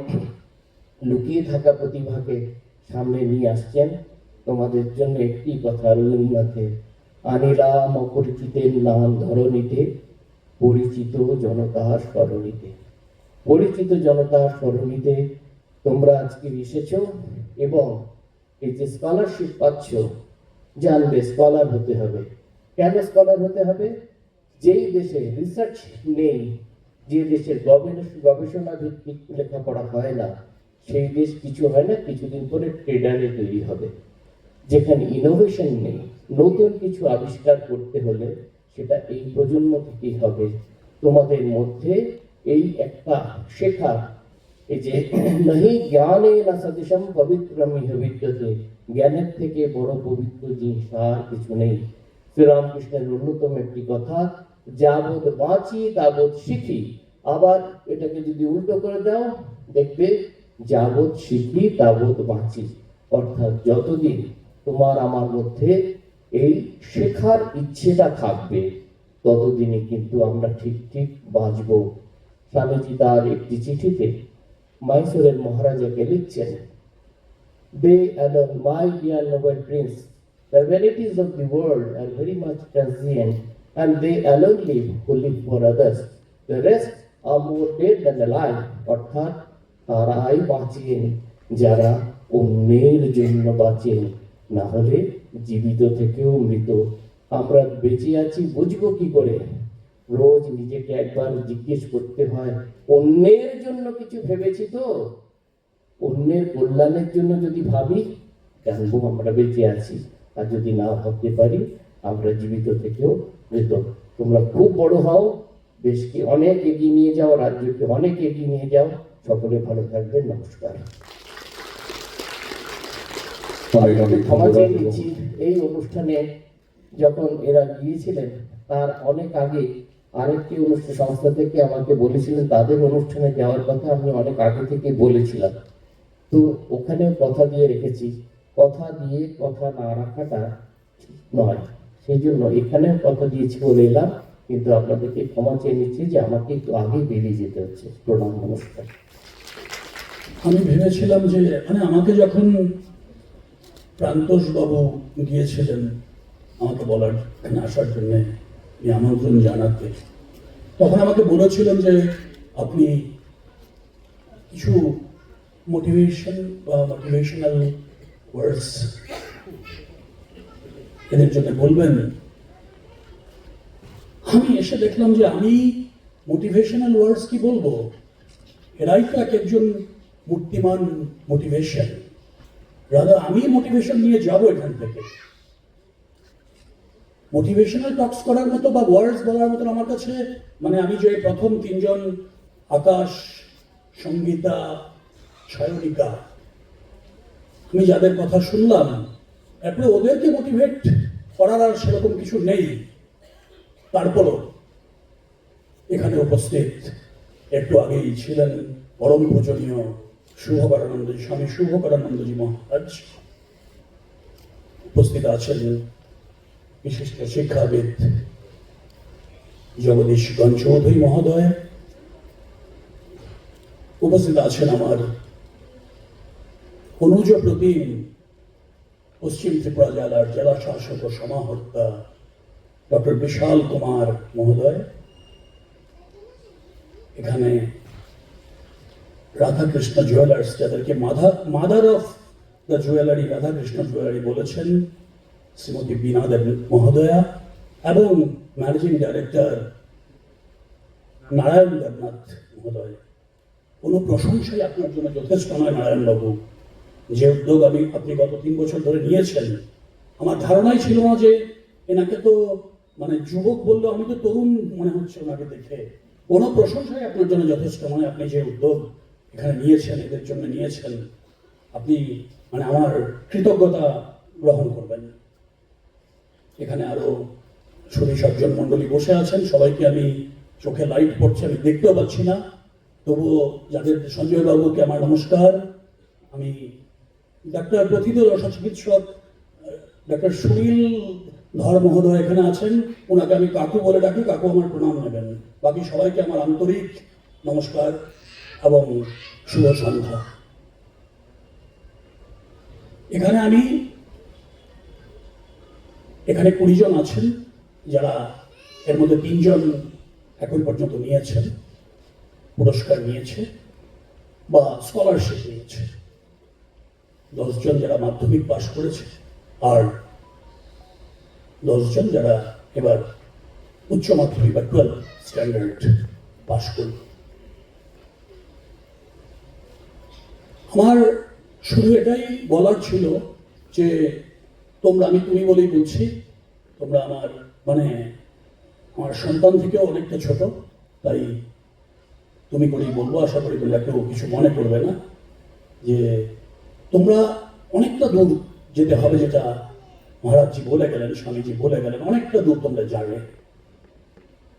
লুকিয়ে থাকা প্রতিভাকে সামনে নিয়ে আসছেন। তোমাদের জন্য একটি কথা, রবীন্দ্রনাথের আনিলাম অপরিচিতের নাম ধরণীতে, পরিচিত জনতার স্মরণীতে। পরিচিত জনতার স্মরণীতে তোমরা আজকে এসেছ এবং এই যে স্কলারশিপ পাচ্ছ, জানবে স্কলার হতে হবে। কেন স্কলার হতে হবে? যেই দেশে রিসার্চ নেই, যে দেশের গবেষণা ভিত্তিক লেখাপড়া হয় না, সেই দেশ কিছু হয় না, কিছুদিন পরে ট্রেডারে তৈরি হবে। যেখানে ইনোভেশন নেই, নতুন কিছু আবিষ্কার করতে হলে সেটা এই প্রজন্ম থেকেই হবে। তোমাদের মধ্যে এই একটা শেখা, এই যে নহি জ্ঞানে না সদৃশম পবিত্রম ইহ বিদ্যতে, জ্ঞানের থেকে বড় পবিত্র জিনিস আর কিছু নেই। শ্রীরামকৃষ্ণের অন্যতম একটি কথা, যাবৎ বাঁচি তাবৎ শিখি। আবার এটাকে যদি উল্টো করে দাও দেখবে যাবৎ শিখি তাবৎ বাঁচি, অর্থাৎ যতদিন তোমার আমার মধ্যে এই শেখার ইচ্ছেটা থাকবে ততদিনই কিন্তু আমরা ঠিক ঠিক বাঁচব। স্বামীজি তার একটি চিঠিতে মাইসোরের মহারাজাকে লিখছেন, দে alone, my dear noble prince, the vanities of the world are very much transient, and they alone live who live for others. The rest are more dead than alive, অর্থাৎ তারাই বাঁচেন যারা অন্যের জন্য বাঁচেন, না হলে জীবিত থেকেও মৃত। আমরা বেঁচে আছি বুঝবো কি করে? রোজ নিজেকে একবার জিজ্ঞেস করতে হয়, অন্যের জন্য কিছু ভেবেছি তো? অন্যের কল্যাণের জন্য যদি ভাবি, জানবো আমরা বেঁচে আছি। আর যদি না ভাবতে পারি, আমরা জীবিত থেকেও মৃত। তোমরা খুব বড় হও, দেশকে অনেক এগিয়ে নিয়ে যাও, রাজ্যকে অনেক এগিয়ে নিয়ে যাও। সকলে ভালো থাকবেন। নমস্কার। ক্ষমা চেয়ে নিচ্ছি, এই অনুষ্ঠানে যখন এরা গিয়েছিলেন তার অনেক আগে আরেকটি অনুষ্ঠান সংস্থা থেকে আমাকে বলেছিলেন তাদের অনুষ্ঠানে যাওয়ার কথা, আমি অনেক আগে থেকে বলেছিলাম। তো ওখানে কথা দিয়ে রেখেছি, কথা দিয়ে কথা না রাখাটা ঠিক নয়, সেই জন্য এখানে কথা দিয়েছি বলে এলাম। কিন্তু আপনাদেরকে ক্ষমা চেয়ে নিচ্ছি যে আমাকে একটু আগে বেরিয়ে যেতে হচ্ছে। প্রণাম, নমস্কার। আমি ভেবেছিলাম যে আমাকে যখন প্রান্তোষ বাবু গিয়েছিলেন আমাকে বলার এখানে আসার জন্য আমন্ত্রণ জানাতে, তখন আমাকে বলেছিলেন যে আপনি কিছু মোটিভেশনাল ওয়ার্ডস এদের জন্য বলবেন। আমি এসে দেখলাম যে আমি মোটিভেশনাল ওয়ার্ডস কি বলবো, এরাই তো এক একজন মূর্তিমান মোটিভেশন। রাদার আমি মোটিভেশন নিয়ে যাব এখান থেকে। মোটিভেশনাল টক্স করার মতো বা ওয়ার্ডস বলার মতো আমার কাছে আমি যে প্রথম তিনজন আকাশ, সঙ্গীতা, সায়নিকা, আমি যাদের কথা শুনলাম, তারপরে ওদেরকে মোটিভেট করার আর সেরকম কিছু নেই, তারপরও এখানে উপস্থিত একটু আগেই ছিলেন পরম পূজনীয় শুভকরানন্দজি, স্বামী শুভকরানন্দজি মহারাজ। উপস্থিত আছেন বিশিষ্ট শিক্ষাবিদ জগদীশ গণ চৌধুরী মহোদয়। উপস্থিত আছেন আমার অনুজ প্রতিম পশ্চিম ত্রিপুরা জেলার জেলা শাসক ও সমাহর্তা ডক্টর বিশাল কুমার মহোদয়। এখানে রাধাকৃষ্ণ জুয়েলার্স, যাদেরকে mother of the jewellery Radhakrishna jewellery বলেছেন, শ্রীমতী বীণা দেব মহোদয়া এবং ম্যানেজিং ডাইরেক্টর নারায়ণ দেবনাথ মহোদয়। কোনো প্রশংসাই আপনার জন্য যথেষ্ট নয় নারায়ণবাবু। যে উদ্যোগ আপনি গত 3 বছর ধরে নিয়েছেন, আমার ধারণাই ছিল না যে এনাকে তো মানে যুবক বললো, আমি তো তরুণ মনে হচ্ছে ওনাকে দেখে। কোনো প্রশংসাই আপনার জন্য যথেষ্ট নয়। আপনি যে উদ্যোগ এখানে নিয়েছেন, এদের জন্য নিয়েছেন, আপনি মানে আমার কৃতজ্ঞতা গ্রহণ করবেন। এখানে আরো সুধী সজ্জন মণ্ডলী বসে আছেন, সবাইকে আমি চোখে লাইট পড়ছে, আমি দেখতেও পাচ্ছি না, তবুও যাদের সঞ্জয় বাবুকে আমার নমস্কার। আমি ডাক্তার প্রথিত রসা চিকিৎসক ডাক্তার সুনীল ধর মহোদয় এখানে আছেন, ওনাকে আমি কাকু বলে ডাকি, কাকু আমার প্রণাম নেবেন। বাকি সবাইকে আমার আন্তরিক নমস্কার এবং শুভ সন্ধ্যা। এখানে 20 জন আছেন, যারা এর মধ্যে 3 জন এখন পর্যন্ত নিয়েছেন, পুরস্কার নিয়েছে বা স্কলারশিপ নিয়েছে। 10 জন যারা মাধ্যমিক পাশ করেছে, আর 10 জন যারা এবার উচ্চ মাধ্যমিক বা 12 স্ট্যান্ডার্ড পাশ করবে। আমার শুধু এটাই বলার ছিল যে তোমরা, আমি তুমি বলেই বলছি, তোমরা আমার আমার সন্তান থেকেও অনেকটা ছোট, তাই তুমি করেই বলবো। আশা করি তোমরা কেউ কিছু মনে করবে না যে তোমরা অনেকটা দূর যেতে হবে, যেটা মহারাজজি বলে গেলেন, স্বামীজি বলে গেলেন, অনেকটা দূর তোমরা যাবে।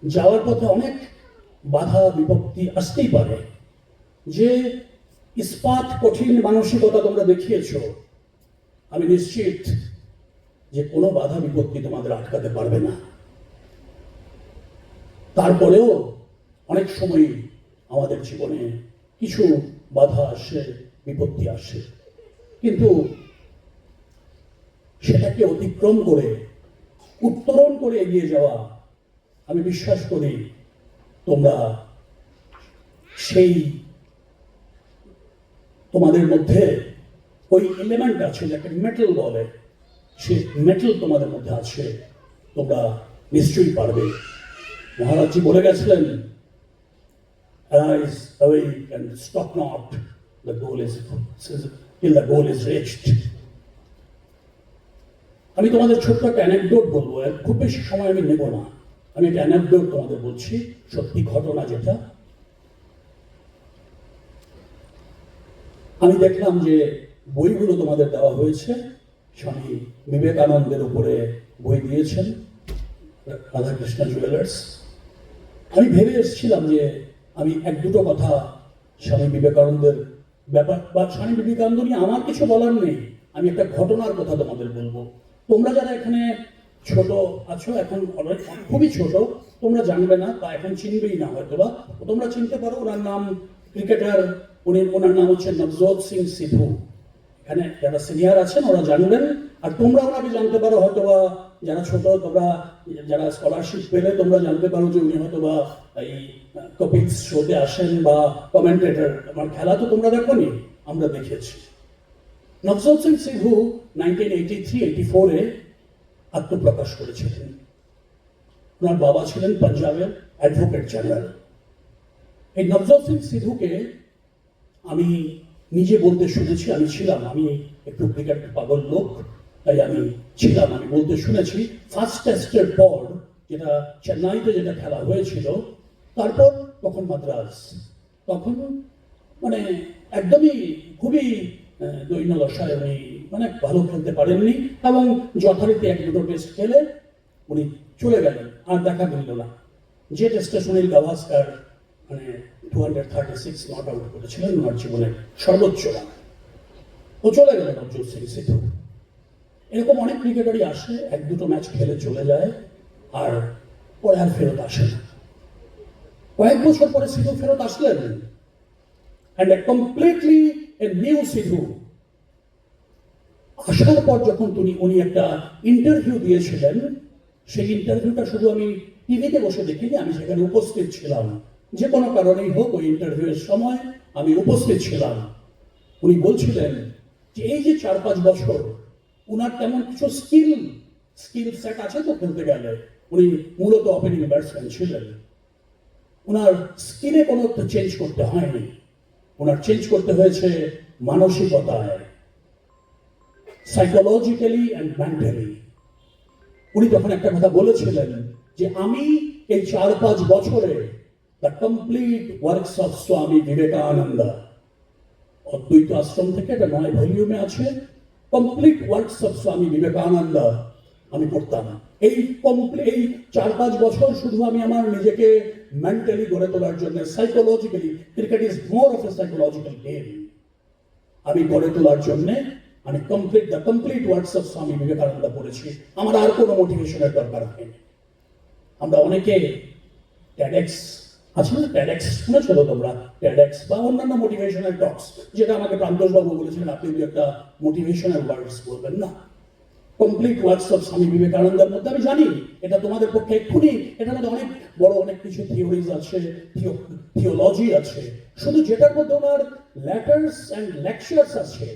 যাওয়ার পথে অনেক বাধা বিপত্তি আসতেই পারে। যে ইস্পাত কঠিন মানসিকতা তোমরা দেখিয়েছ, আমি নিশ্চিত যে কোনো বাধা বিপত্তি তোমাদের আটকাতে পারবে না। তারপরেও অনেক সময় আমাদের জীবনে কিছু বাধা আসে, বিপত্তি আসে, কিন্তু সেটাকে অতিক্রম করে উত্তরণ করে এগিয়ে যাওয়া, আমি বিশ্বাস করি তোমরা সেই তোমাদের মধ্যে ওই এলিমেন্ট আছে, যাকে মেটাল বলে, সেই মেটাল তোমাদের মধ্যে আছে, তোমরা নিশ্চয়ই পারবে। মহারাজজি বলে গেছিলেন, arise, awake and stop not, the goal is till the goal is reached. আমি তোমাদের ছোট্ট একটা অ্যানেকডোট বলবো, খুব বেশি সময় আমি নেব না। আমি একটা অ্যানেকডোট তোমাদের বলছি, সত্যি ঘটনা যেটা। আমি দেখলাম যে বইগুলো তোমাদের দেওয়া হয়েছে, স্বামী বিবেকানন্দের উপরে বই দিয়েছেন রাধাকৃষ্ণ জুয়েলার্স। আমি ভেবে এসেছিলাম যে আমি 1-2 কথা স্বামী বিবেকানন্দের ব্যাপার বা স্বামী বিবেকানন্দ নিয়ে আমার কিছু বলার নেই, আমি একটা ঘটনার কথা তোমাদের বলবো। তোমরা যারা এখানে ছোট আছো, এখন খুবই ছোট, তোমরা জানবে না বা এখন চিনবেই না, হয়তো বা তোমরা চিনতে পারো। ওনার নাম ক্রিকেটার, ওনার নাম হচ্ছে নবজোত সিং সিধু। এখানে যারা সিনিয়র আছেন ওরা জানবেন, আর তোমরা ওনাকে জানতে পারো হয়তো বা যারা ছোট, তোমরা যারা স্কলারশিপ পেলে তোমরা জানতে পারো যে উনি হয়তো বা এই কপিল শোতে আসেন বা কমেন্টেটর। আমার খেলা তো তোমরা দেখোনি, আমরা দেখেছি। নবজোত সিং সিধু 1983-84-এ আত্মপ্রকাশ করেছিলেন। ওনার বাবা ছিলেন পাঞ্জাবের অ্যাডভোকেট জেনারেল। এই নবজোত সিং সিধুকে আমি নিজে বলতে শুনেছি, আমি একটু ক্রিকেট পাগল লোক, তাই আমি বলতে শুনেছি। ফার্স্ট টেস্টের পর, যেটা চেন্নাইতে যেটা খেলা হয়েছিল, তারপর তখন মাদ্রাজ, তখন একদমই খুবই দৈন্য দশায় উনি মানে ভালো খেলতে পারেননি এবং যথারীতি এক দুটো টেস্ট খেলে উনি চলে গেলেন, আর দেখা মিলল না। যে টেস্টে সুনীল গাভাস্কার মানে 236 নট আউট করেছিলেন ওনার জীবনের সর্বোচ্চ রান, ও চলে গেলেন নবজোৎ সিং সিধু। এরকম অনেক ক্রিকেটারই আসে, এক দুটো ম্যাচ খেলে চলে যায় আর পরে আর ফেরত আসে না। কয়েক বছর পরে সিধু ফেরত আসলেন, and a completely a new Sidhu. আসার পর যখন উনি একটা ইন্টারভিউ দিয়েছিলেন, সেই ইন্টারভিউটা শুধু আমি টিভিতে বসে দেখিনি, আমি সেখানে উপস্থিত ছিলাম। যে কোনো কারণেই হোক ওই ইন্টারভিউয়ের সময় আমি উপস্থিত ছিলাম। উনি বলছিলেন যে এই যে 4-5 বছর উনার তেমন কিছু স্কিল সেট আছে তো খেলতে গেলে, উনি মূলত ওপেনিং ব্যাটসম্যান ছিলেন, ওনার স্কিলে কোনো চেঞ্জ করতে হয়নি, ওনার চেঞ্জ করতে হয়েছে মানসিকতায়, সাইকোলজিক্যালি অ্যান্ড মেন্টালি। উনি তখন একটা কথা বলেছিলেন যে আমি এই 4-5 বছরে the complete works of Swami Vivekananda, অদ্বৈত আশ্রম থেকে এটা 9 ভলিউমে আছে, complete works of Swami Vivekananda আমি পড়তাম। এই 4-5 বছর শুধু আমি আমার নিজেকে মেন্টালি গড়ে তোলার জন্য, psychologically, cricket is more of A psychological game, আমি গড়ে তোলার জন্য আমি the complete works of Swami Vivekananda পড়েছি। আমার আর কোনো মোটিভেশনের দরকার হয়নি। আমরা অনেকে ট্যাডেক্স আছে না, ট্যাডেক্স শুনেছো তো তোমরা? ট্যাডেক্স বা অন্যান্য মোটিভেশনাল টক্স, যেটা আমাকে প্রান্তোষ বাবু বলেছিলেন আপনি যদি একটা মোটিভেশনাল ওয়ার্ডস বলবেন না। কমপ্লিট ওয়ার্কস অফ স্বামী বিবেকানন্দের মধ্যে আমি জানি এটা তোমাদের পক্ষে এক্ষুনি, এটার মধ্যে অনেক বড় অনেক কিছু থিওরিজ আছে, থিওলজি আছে, শুধু যেটার মধ্যে ওনার লেটার্স অ্যান্ড লেকচার্স আছে,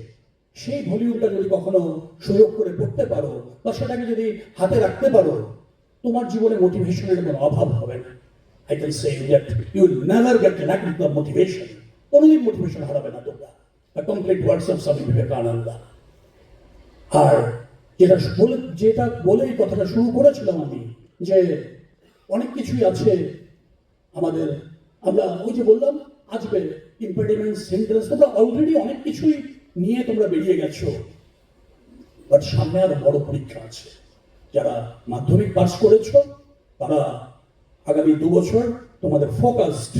সেই ভলিউমটা যদি কখনো সুযোগ করে পড়তে পারো বা সেটাকে যদি হাতে রাখতে পারো, তোমার জীবনে মোটিভেশনের কোনো অভাব হবে না। I can say that you will never get lack of motivation. কোনোদিন মোটিভেশন হারাবে না তোমরা। The complete works of Swami Vivekananda. আর যেটা বলেই কথাটা শুরু করেছিলাম আমি, যে অনেক কিছুই আছে আমাদের, আমরা ওই যে বললাম আসবে ইম্পেডিমেন্টস, হিন্ড্রেন্স, তোমরা অলরেডি অনেক কিছুই নিয়ে তোমরা বেরিয়ে গেছো, বাট সামনে আরো বড় পরীক্ষা আছে। যারা মাধ্যমিক পাস করেছো তারা আগামী 2 বছর তোমাদের ফোকাসড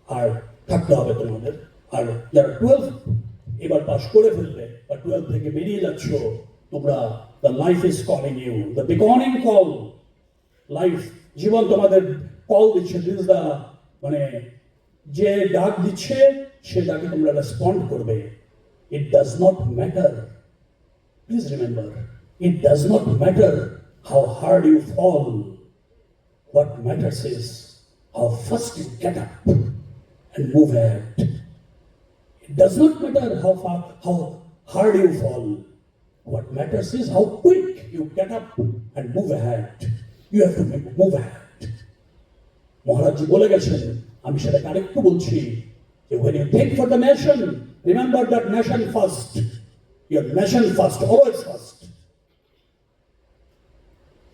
আর থাকতে হবে তোমাদের। আর যারা 12 এবার পাস করে ফেলবে বা 12 থেকে বেরিয়ে যাচ্ছ, তোমরা the life is calling you, the beckoning call, life, জীবন তোমাদের কল দিচ্ছে, দিস দ্য মানে যে ডাক দিচ্ছে সে ডাকে তোমরা রেসপন্ড করবে। It does not matter, please remember, it does not matter how hard you fall, what matters is how first you get up and move ahead. It does not matter how hard you fall. What matters is how quick you get up and move ahead. You have to move ahead. মহারাজজি বলে গেছেন, আমি সেটাকে আরেকটু বলছি, যে when you think for the nation, remember that nation first. Your nation first, always first.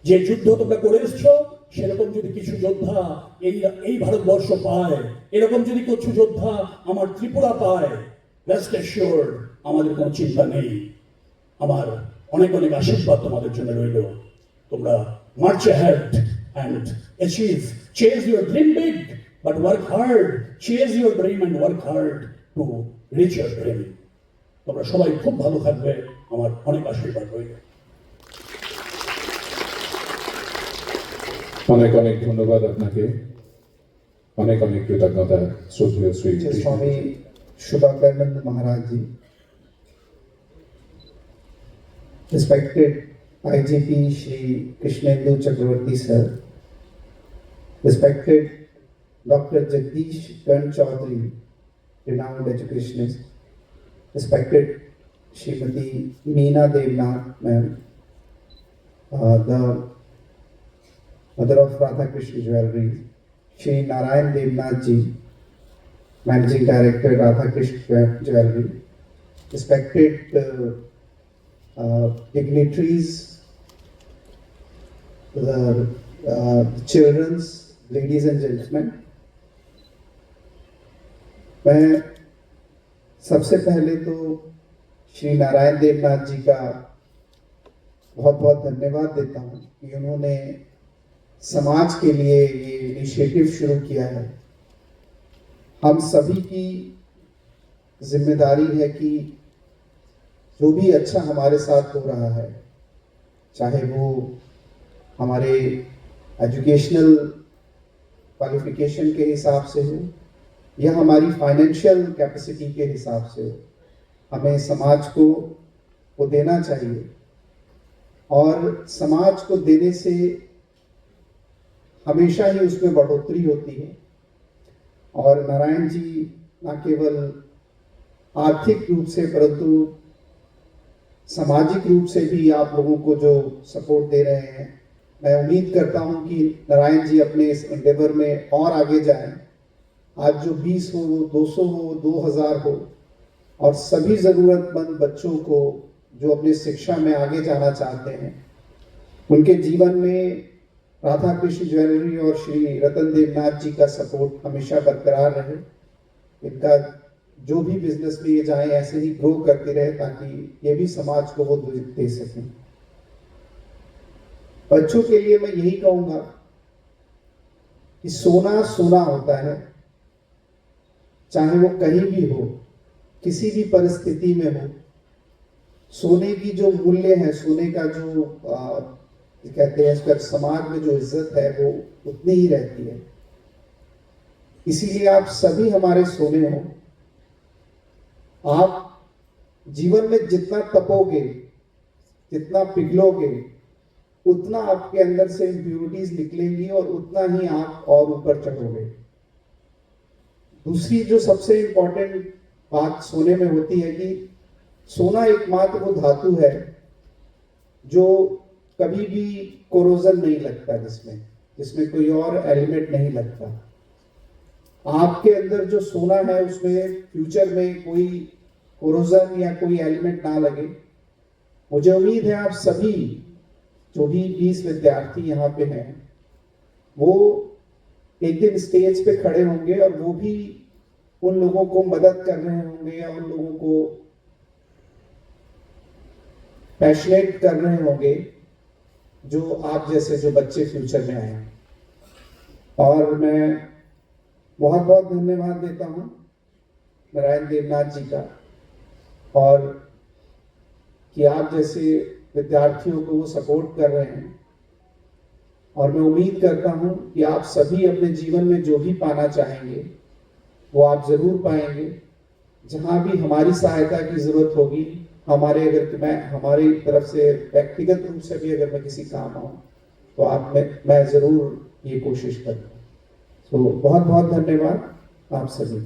যে যুদ্ধ তোমরা করে এসছো, সেরকম যদি কিছু যোদ্ধা এই ভারতবর্ষ পায়, এরকম যদি কিছু যোদ্ধা আমার ত্রিপুরা পায়, রেস্ট অ্যাসিওর্ড আমাদের কোনো চিন্তা নেই। আমার অনেক অনেক আশীর্বাদ তোমাদের জন্য রইল। তোমরা march ahead and achieve, chase your dream big but work hard, chase your dream and work hard to reach your dream. তোমরা সবাই খুব ভালো থাকবে, আমার অনেক আশীর্বাদ রইল। অনেক অনেক ধন্যবাদ আপনাকে, অনেক অনেক কৃতজ্ঞতা শ্রদ্ধেয় শ্রী स्वामी शुभाकानंद महाराज जी, respected IGP Shri Krishnendu Chakravarti sir, respected Dr. Jagdish Karn Chaudhary, renowned educationist, respected Srimati Meena Devnath ma'am, the mother of Radha Krishna Jewelry, Shri Narayan Devnath ji, Managing Director, Radha Krishna Jewelry, respected dignitaries, the children's, ladies and gentlemen, मैं सबसे पहले तो श्री नारायण देवनाथ जी का बहुत बहुत धन्यवाद देता हूँ कि उन्होंने समाज के लिए ये इनिशिएटिव शुरू किया है। हम सभी की जिम्मेदारी है कि जो भी अच्छा हमारे साथ हो रहा है, चाहे वो हमारे एजुकेशनल क्वालिफिकेशन के हिसाब से हो या हमारी फाइनेंशियल कैपेसिटी के हिसाब से हो, हमें समाज को वो देना चाहिए। और समाज को देने से हमेशा ही उसमें बढ़ोतरी होती है। और नारायण जी न केवल आर्थिक रूप से परंतु सामाजिक रूप से भी आप लोगों को जो सपोर्ट दे रहे हैं, मैं उम्मीद करता हूं कि नारायण जी अपने इस एंडेवर में और आगे जाएं। आज जो 20 हो, 200 हो, 2000 हो, और सभी ज़रूरतमंद बच्चों को जो अपने शिक्षा में आगे जाना चाहते हैं, उनके जीवन में राधा कृष्ण ज्वेलरी और श्री रतन देवनाथ जी का सपोर्ट हमेशा बरकरार रहे। इनका जो भी बिजनेस में ये जाए ऐसे ही ग्रो करते रहे ताकि ये भी समाज को वो दे सकें। बच्चों के लिए मैं यही कहूंगा कि सोना सोना होता है, चाहे वो कहीं भी हो, किसी भी परिस्थिति में हो। सोने की जो मूल्य है, सोने का जो कहते हैं इसका समाज में जो इज्जत है वो उतनी ही रहती है। इसीलिए आप सभी हमारे सोने हो। आप जीवन में जितना तपोगे, जितना पिघलोगे, उतना आपके अंदर से इम्प्योरिटीज निकलेंगी और उतना ही आप और ऊपर चढ़ोगे। दूसरी जो सबसे इंपॉर्टेंट बात सोने में होती है कि सोना एकमात्र वो धातु है जो कभी भी कोरोजन नहीं लगता, जिसमें कोई और एलिमेंट नहीं लगता। आपके अंदर जो सोना है उसमें फ्यूचर में कोई कोरोजन या कोई एलिमेंट ना लगे। मुझे उम्मीद है आप सभी जो भी 20 विद्यार्थी यहाँ पे हैं वो एक दिन स्टेज पे खड़े होंगे और वो भी उन लोगों को मदद कर रहे होंगे या उन लोगों को पैशनेट कर रहे होंगे जो आप जैसे जो बच्चे फ्यूचर में आए। और मैं बहुत बहुत धन्यवाद देता हूँ नारायण देवनाथ जी का, और कि आप जैसे विद्यार्थियों को वो सपोर्ट कर रहे हैं। और मैं उम्मीद करता हूँ कि आप सभी अपने जीवन में जो भी पाना चाहेंगे वो आप जरूर पाएंगे। जहाँ भी हमारी सहायता की जरूरत होगी, हमारी तरफ से व्यक्तिगत रूप से भी अगर मैं किसी काम आऊँ तो मैं जरूर ये कोशिश करूँगा। तो बहुत बहुत धन्यवाद आप सभी।